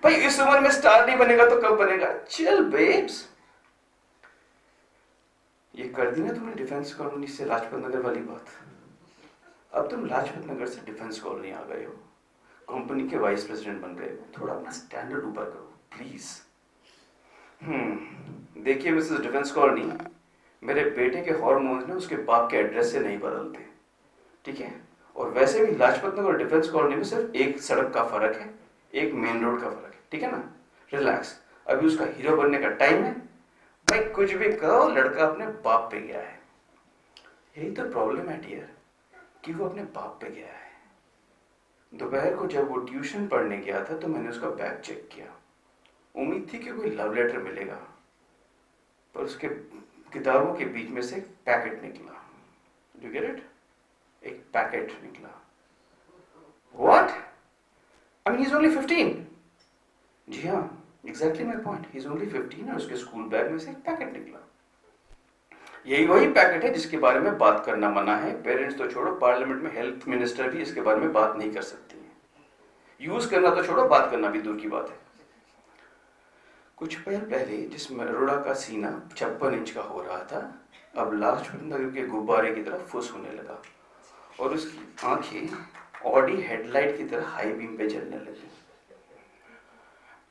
भाई इस उम्र में स्टार नहीं बनेगा तो कब बनेगा? Chill babes. ये कर दी ना तुमने डिफेंस कॉलोनी से लाजपत नगर वाली बात। अब तुम लाजपत नगर से डिफेंस कॉलोनी आ गए हो, कंपनी के वाइस प्रेसिडेंट बन गए हो। थोड़ा अपना स्टैंडर्ड ऊपर करो प्लीज। देखिए मिसेस डिफेंस कॉलोनी, मेरे बेटे के हार्मोन्स ने उसके बाप के एड्रेस से नहीं बदलते, ठीक है? और वैसे भी लाजपत नगर और डिफेंस कॉलोनी में सिर्फ एक सड़क का फर्क है, एक मेन रोड का फर्क है, ठीक है ना? रिलैक्स, अभी उसका हीरो बनने का टाइम है। भाई कुछ भी कहो, लड़का अपने बाप पे गया है। यही तो प्रॉब्लम है डियर, कि वो अपने बाप पे गया है। दोपहर को जब वो ट्यूशन पढ़ने गया था तो मैंने उसका बैग चेक किया। उम्मीद थी कि कोई लव लेटर मिलेगा, पर उसके किताबों के बीच में से एक पैकेट निकला। Do get it? एक पैकेट निकला। What? I mean he is only 15। जी हाँ, exactly my point, he is only 15 और उसके स्कूल बैग में से एक पैकेट निकला। यही वही पैकेट है जिसके बारे में बात करना मना है। पेरेंट्स तो छोड़ो, पार्लियामेंट में हेल्थ मिनिस्टर भी इसके बारे में बात नहीं कर सकती है। यूज करना तो छोड़ो, बात करना भी दूर की बात है। कुछ पल पहले जिसमें अरोड़ा का सीना 56 इंच का हो रहा था, अब लाजपत नगर के गुब्बारे की तरह फुस होने लगा और उसकी आंखें ऑडी हेडलाइट की तरह हाई बीम पे जलने लगी।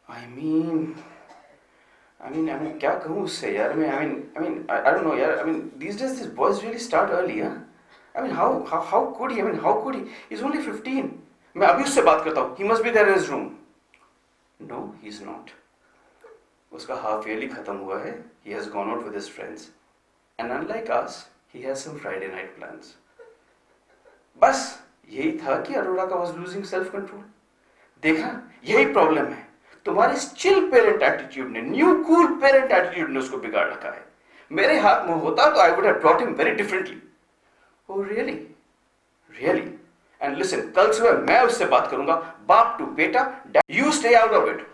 आई मीन क्या कहूँ उससे यार मैं? I don't know यार। these days these boys really start early, huh? how could he? How could he? He's only 15. मैं अभी उससे बात करता हूँ। He must be there in his room. No, he's not. उसका हाफ ईयरली खत्म हुआ है। He has gone out with his friends. And unlike us, he has some Friday night plans. बस यही था कि अरोड़ा का was losing self control. देखा, यही प्रॉब्लम है। तुम्हारे चिल पेरेंट एटीट्यूड ने, न्यू कूल पेरेंट एटीट्यूड ने उसको बिगाड़ रखा है। मेरे हाथ में होता तो I would have brought him very differently. Oh really? Really? And listen, कल सुबह मैं उससे बात करूंगा, बाप टू बेटा। You stay out of it.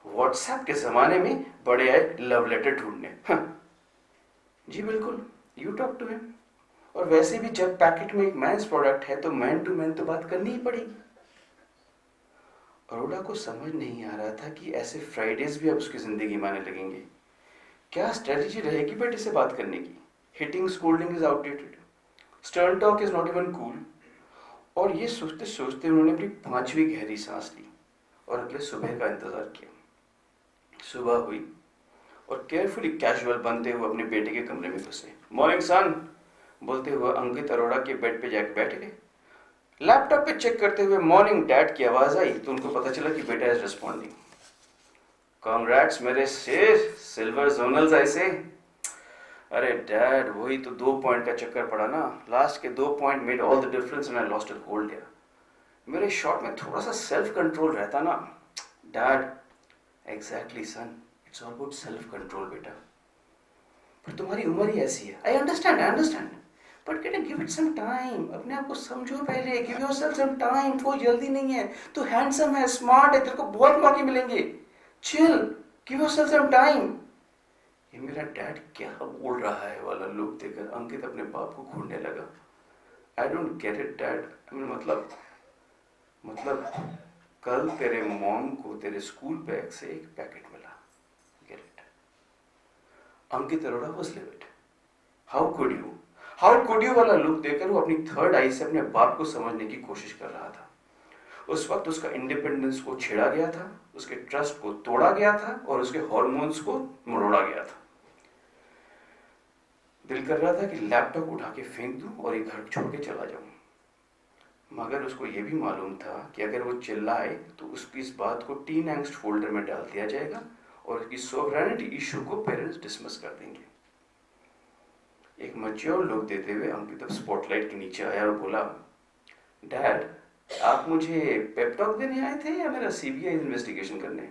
WhatsApp के जमाने में बड़े आए लव लेटर ढूंढने। जी बिल्कुल, यू टॉक टू हिम। और वैसे भी जब पैकेट में एक मैन्स प्रोडक्ट है तो मैन टू मैन तो बात करनी ही पड़ेगी। अरोड़ा को समझ नहीं आ रहा था कि ऐसे फ्राइडेज भी अब उसकी जिंदगी में आने लगेंगे। क्या स्ट्रेटेजी रहेगी बेटे से बात करने की? Hitting scolding is outdated, stern talk is not even cool. और ये सोचते सोचते उन्होंने अपनी 5वीं गहरी सांस ली और अगले सुबह का इंतजार किया। सुबह हुई और केयरफुली कैजुअल बनते हुए अपने बेटे के कमरे में घुसे। मॉर्निंग सन बोलते हुए अंकित अरोड़ा के बेड पे जाकर बैठ गए। लैपटॉप पे चेक करते हुए मॉर्निंग डैड की आवाज आई तो उनको पता चला कि बेटा इज रिस्पॉन्डिंग। कांग्रेट्स मेरे शेर, सिल्वर जोनल्स ऐसे। अरे डैड, वही तो 2 पॉइंट का चक्कर पड़ा ना, लास्ट के 2 point made all the difference and I lost it whole day. मेरे शॉट में थोड़ा सा सेल्फ कंट्रोल रहता ना। Dad, exactly son, it's all about self control बेटा। पर तुम्हारी उम्र ही ऐसी है। आई अंडरस्टैंड, बट बेटा गिव इट सम टाइम। अपने आप को समझो पहले, गिव योरसेल्फ सम टाइम। कोई जल्दी नहीं है, तू हैंडसम है, स्मार्ट है, तेरे को बहुत मौके मिलेंगे। Chill, give yourself some time. ये मेरा डैड क्या बोल रहा है वाला लुक देकर अंकित अपने बाप को घूरने लगा। I don't get it dad. मतलब कल तेरे मॉम को तेरे स्कूल बैग से एक पैकेट मिला। Get it? Ankit Arora was levied. How could you वाला लुक देकर वो अपनी थर्ड आई से अपने बाप को समझने की कोशिश कर रहा था। उस वक्त उसका इंडिपेंडेंस को छेड़ा गया था, उसके ट्रस्ट को तोड़ा गया था और उसके हार्मोन्स को मरोड़ा गया था। दिल कर रहा था कि लैपटॉप उठा के फेंक दूं और ये घर छोड़ के चला जाऊं, मगर उसको यह भी मालूम था कि अगर वो चिल्लाए तो उसकी इस बात को टीन एंग्स्ट फोल्डर में डाल दिया जाएगा और उसकी सोवरेनिटी इशू को पेरेंट्स डिसमिस कर देंगे। एक मैच्योर लुक देते हुए अंकित अब स्पॉटलाइट के नीचे आया और बोला, डैड, आप मुझे पेप टॉक देने आए थे या मेरा सीबीआई इन्वेस्टिगेशन करने?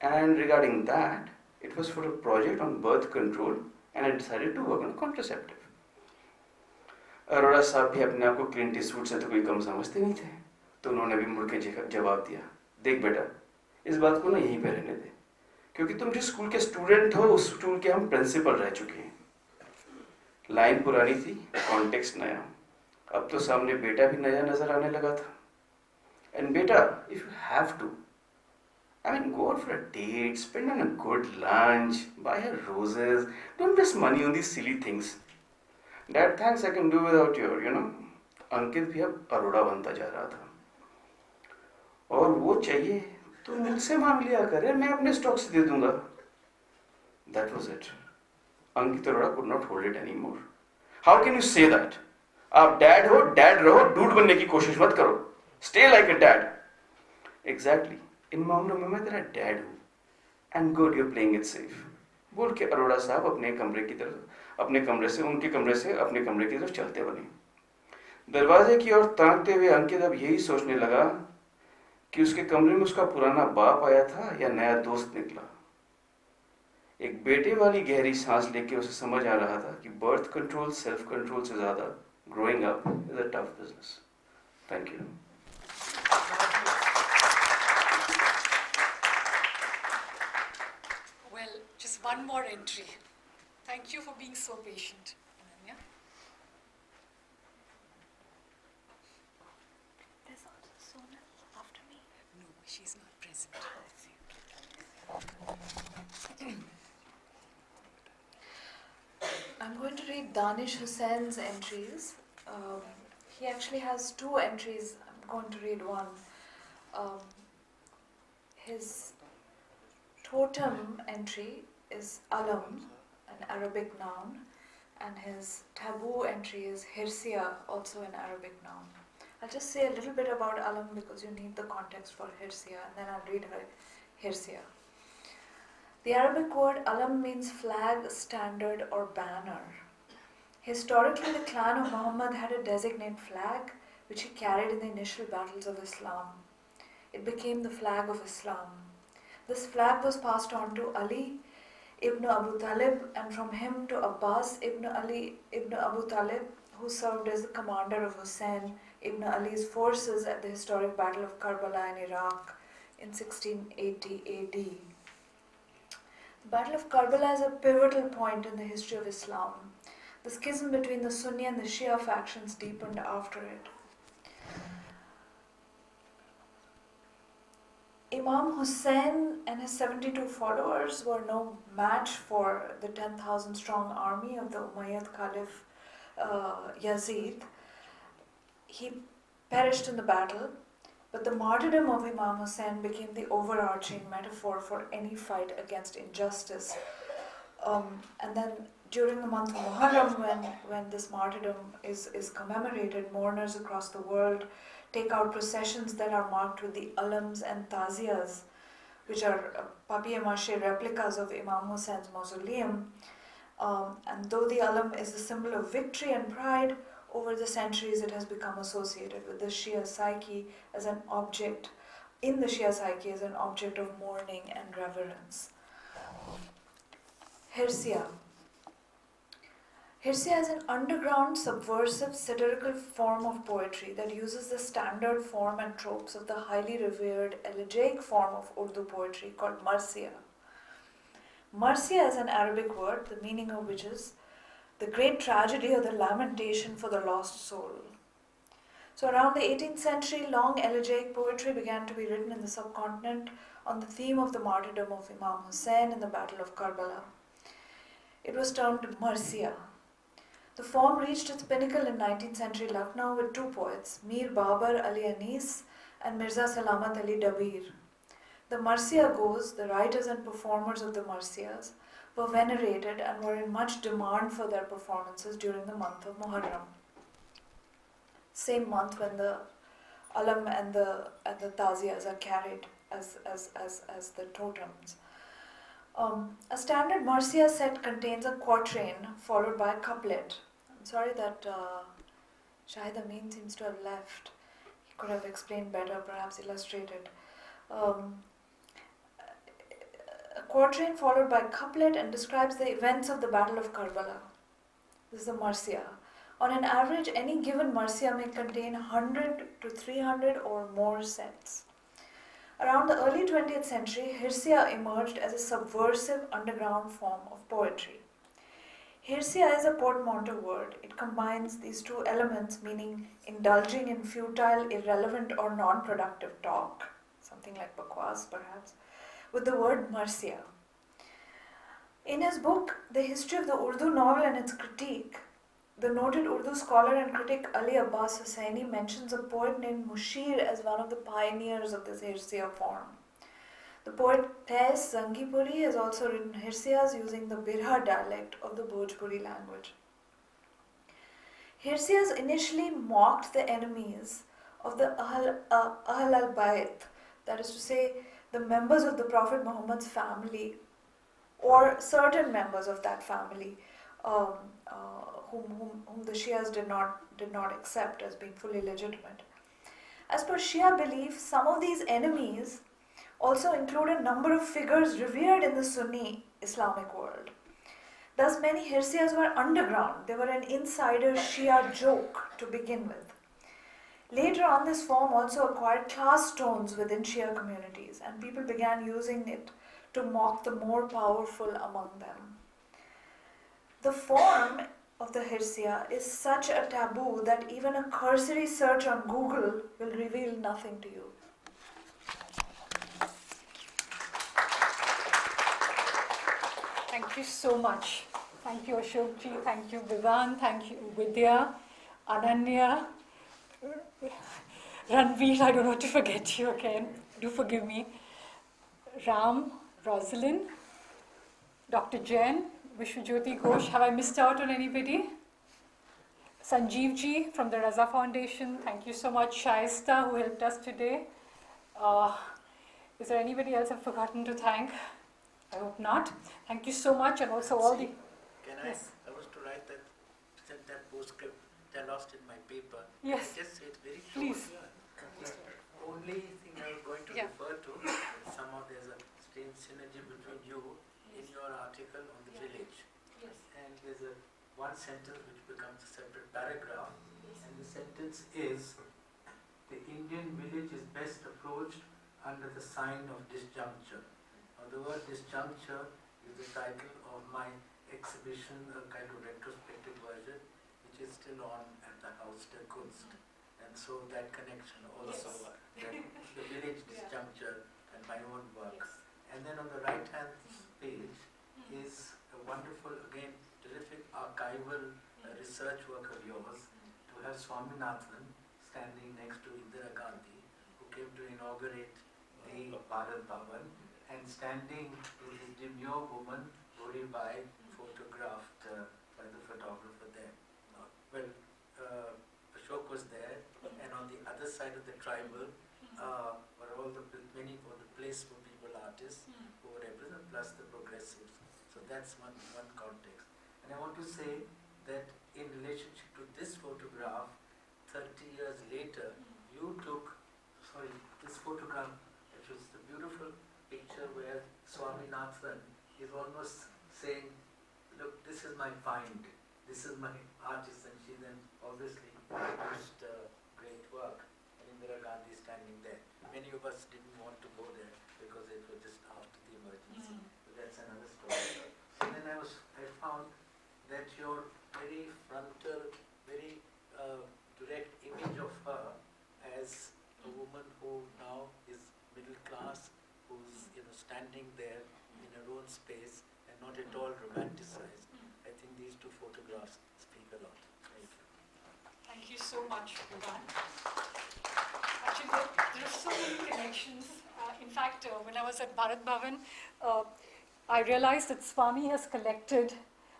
And regarding that, it was for a project on birth control and I decided to work on contraceptive. Arora साहब भी अपने आप को क्लिंट ईस्टवुड से तो कोई कम समझते नहीं थे, तो उन्होंने भी मुड़ के जवाब दिया, देख बेटा, इस बात को ना यहीं पे रहने दे, क्योंकि तुम जिस स्कूल के स्टूडेंट हो उस स्कूल के हम प्रिंसिपल रह चुके हैं। लाइन पुरानी थी, कॉन्टेक्स्ट नया। अब तो सामने बेटा भी नया नजर आने लगा था। एंड बेटा, if you have to, go out for a date, spend on a good lunch, buy her roses. Don't waste money on these silly things. Dad, thanks, I can do without your. अंकित भी अब अरोड़ा बनता जा रहा था। और वो चाहिए तो मुझसे मांग लिया करे, मैं अपने स्टॉक से दे दूंगा। That was it. Ankit Arora could not hold it anymore. How can you say that? आप डैड हो, डैड रहो, डूड बनने की कोशिश मत करो। Stay like a dad. Exactly. इन मामलों में मैं तेरा डैड हूँ। And good, you playing it safe, बोल के अरोड़ा साहब अपने कमरे से उनके कमरे से अपने कमरे की तरफ चलते बने। दरवाजे की ओर ताकते हुए अंकित अब यही सोचने लगा कि उसके कमरे में उसका पुराना बाप आया था या नया दोस्त निकला। एक बेटे वाली गहरी सांस लेके उसे समझ आ रहा था कि बर्थ कंट्रोल सेल्फ कंट्रोल से ज्यादा growing up is a tough business. Thank you. Just one more entry. Thank you for being so patient, Ananya. There's also Sonal after me. No, she's not present. I'm going to read Danish Hussein's entries. He actually has 2 entries. I'm going to read one. His totem entry is alam, an Arabic noun, and his taboo entry is hirsia, also an Arabic noun. I'll just say a little bit about alam because you need the context for hirsia, and then I'll read her hirsia. The Arabic word alam means flag, standard, or banner. Historically, the clan of Muhammad had a designate flag which he carried in the initial battles of Islam. It became the flag of Islam. This flag was passed on to Ali ibn Abu Talib and from him to Abbas ibn Ali ibn Abu Talib, who served as the commander of Hussein ibn Ali's forces at the historic Battle of Karbala in Iraq in 1680 AD. The Battle of Karbala is a pivotal point in the history of Islam. The schism between the Sunni and the Shia factions deepened after it. Imam Hussein and his 72 followers were no match for the 10,000 strong army of the Umayyad Caliph Yazid. He perished in the battle, but the martyrdom of Imam Hussein became the overarching metaphor for any fight against injustice. And then during the month of Muharram, when this martyrdom is commemorated, mourners across the world take out processions that are marked with the alams and taziyas, which are papier-mâché replicas of Imam Hussein's mausoleum. And though the alam is a symbol of victory and pride, over the centuries it has become associated with the Shia psyche as an object, in the Shia psyche as an object of mourning and reverence. Hirsia. Hirsia is an underground, subversive, satirical form of poetry that uses the standard form and tropes of the highly revered elegiac form of Urdu poetry called marsiya. Marsiya is an Arabic word, the meaning of which is the great tragedy or the lamentation for the lost soul. So around the 18th century, long elegiac poetry began to be written in the subcontinent on the theme of the martyrdom of Imam Hussein in the Battle of Karbala. It was termed marsiya. The form reached its pinnacle in 19th century Lucknow with two poets, Mir Babar Ali Anis and Mirza Salamat Ali Dabir. The marsiya goes, the writers and performers of the marsiyas were venerated and were in much demand for their performances during the month of Muharram. Same month when the alam and the taziyas are carried as the totems. A standard marsiya set contains a quatrain followed by a couplet. I'm sorry that Shahid Amin seems to have left. He could have explained better, perhaps illustrated. A quatrain followed by a couplet and describes the events of the Battle of Karbala. This is the marsiya. On an average, any given marsiya may contain 100 to 300 or more sets. Around the early 20th century, Hirsia emerged as a subversive underground form of poetry. Hirsia is a portmanteau word. It combines these two elements, meaning indulging in futile, irrelevant or non-productive talk, something like bakwas perhaps, with the word marsiya. In his book, The History of the Urdu Novel and Its Critique, the noted Urdu scholar and critic Ali Abbas Hussaini mentions a poet named Mushir as one of the pioneers of this Hirsiya form. The poet Tais Zangipuri has also written Hirsiyas using the Birha dialect of the Bhojpuri language. Hirsiyas initially mocked the enemies of the Ahl al-Bayt, that is to say, the members of the Prophet Muhammad's family or certain members of that family whom the Shias did not accept as being fully legitimate. As per Shia belief, some of these enemies also include a number of figures revered in the Sunni Islamic world. Thus, many Hirsiyas were underground. They were an insider Shia joke to begin with. Later on, this form also acquired class tones within Shia communities, and people began using it to mock the more powerful among them. The form of the Hirsiya is such a taboo that even a cursory search on Google will reveal nothing to you. Thank you so much. Thank you, Ashokji. Thank you, Vivan. Thank you, Vidya, Ananya, Ranveer. I don't want to forget you again. Do forgive me. Ram, Rosalind, Dr. Jain, Vishwajyoti Ghosh. Have I missed out on anybody? Sanjeev ji from the Raza Foundation. Thank you so much. Shaista, who helped us today. Is there anybody else I've forgotten to thank? I hope not. Thank you so much, and also all the... Can Yes. I was to write that, send that postscript, I lost in my paper. Yes. Just say it very Please. short. The only thing I was going to refer to is somehow there's a strange synergy between you in your article on the village. Yes. And there's one sentence which becomes a separate paragraph. And the sentence is, the Indian village is best approached under the sign of disjuncture. Now the word disjuncture is the title of my exhibition, a kind of retrospective version, which is still on at the Haus der Kunst. And so that connection also, that the village disjuncture and my own work. And then on the right hand page is a wonderful, again, terrific archival research work of yours, to have Swaminathan standing next to Indira Gandhi, who came to inaugurate the Bharat Bhavan, and standing is a demure woman, Gauri Bai, photographed photographed by the photographer there. Ashok was there, and on the other side of the tribal were all the many of the placebo people artists who were represented, plus the progressives. So that's one context. And I want to say that in relationship to this photograph, 30 years later, you took, this photograph, which was the beautiful picture where Swaminathan is almost saying, look, this is my find, this is my artist, and she then obviously produced great work. And Indira Gandhi standing there. Many of us didn't want to go there because it was just after the emergency. But that's another story. And then I found that your very frontal, very direct image of her as a woman who now is middle class, who's standing there in her own space and not at all romanticized. I think these two photographs speak a lot. Thank you. Thank you so much for that. Actually, there are so many connections. In fact, when I was at Bharat Bhavan, I realized that Swami has collected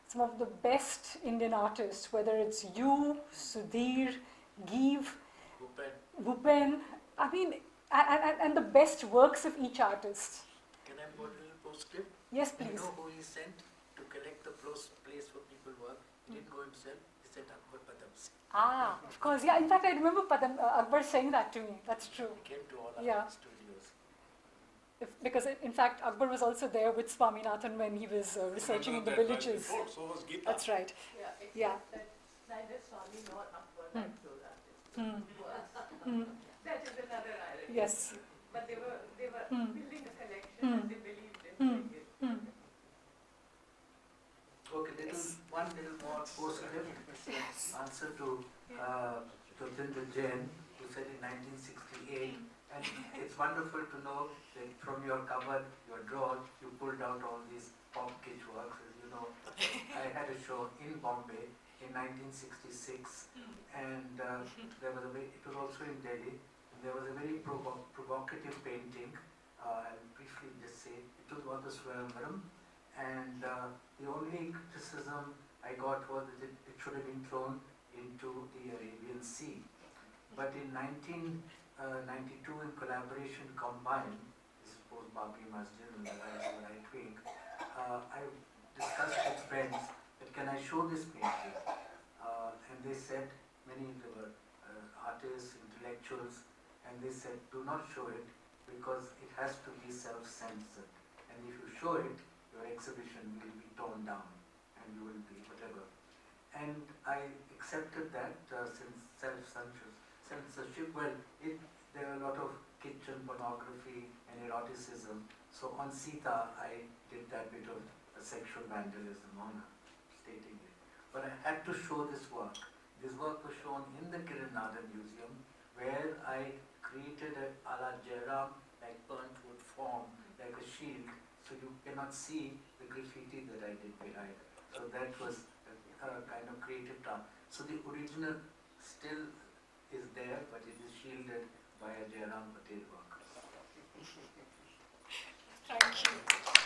some of the best Indian artists, whether it's you, Sudhir, Geev, Bhupen, I mean, and the best works of each artist. Can I put a little postscript? Yes, please. You know who he sent to collect the place where people work? He didn't go himself, he sent Akbar Padams. Ah, of course, yeah. In fact, I remember Akbar saying that to me. That's true. He came to all our studios. Because in fact, Akbar was also there with Swaminathan when he was researching in the villages. Before, so was Geeta. That's right. Yeah. Neither Swami nor Akbar liked those artists. That is another irony. Yes. But they were building a collection and they believed in doing it. Okay, one little more postscript. Answer to Jyotinder Jain, who said in 1968, and it's wonderful to know that from your cover, your drawer, you pulled out all these pop kitsch works. As you know, I had a show in Bombay in 1966, and it was also in Delhi. And there was a very provocative painting. I'll briefly just say it was about the Swayamvaram, and the only criticism I got was that it should have been thrown into the Arabian Sea. But in 1992, in collaboration combined, this is post Babri Masjid and the right wing, I discussed with friends that can I show this painting? And they said, many of them were artists, intellectuals, and they said, do not show it because it has to be self-censored. And if you show it, your exhibition will be torn down and you will be whatever. And I accepted that since self-censorship, there are a lot of kitchen pornography and eroticism. So on Sita, I did that bit of sexual vandalism on her, stating it. But I had to show this work. This work was shown in the Kiran Nadar Museum, where I created a la Jairam, like burnt wood form, like a shield, so you cannot see the graffiti that I did behind. So that was a kind of creative term. So the original still is there, but it is shielded by a Jairam Patel work. Thank you.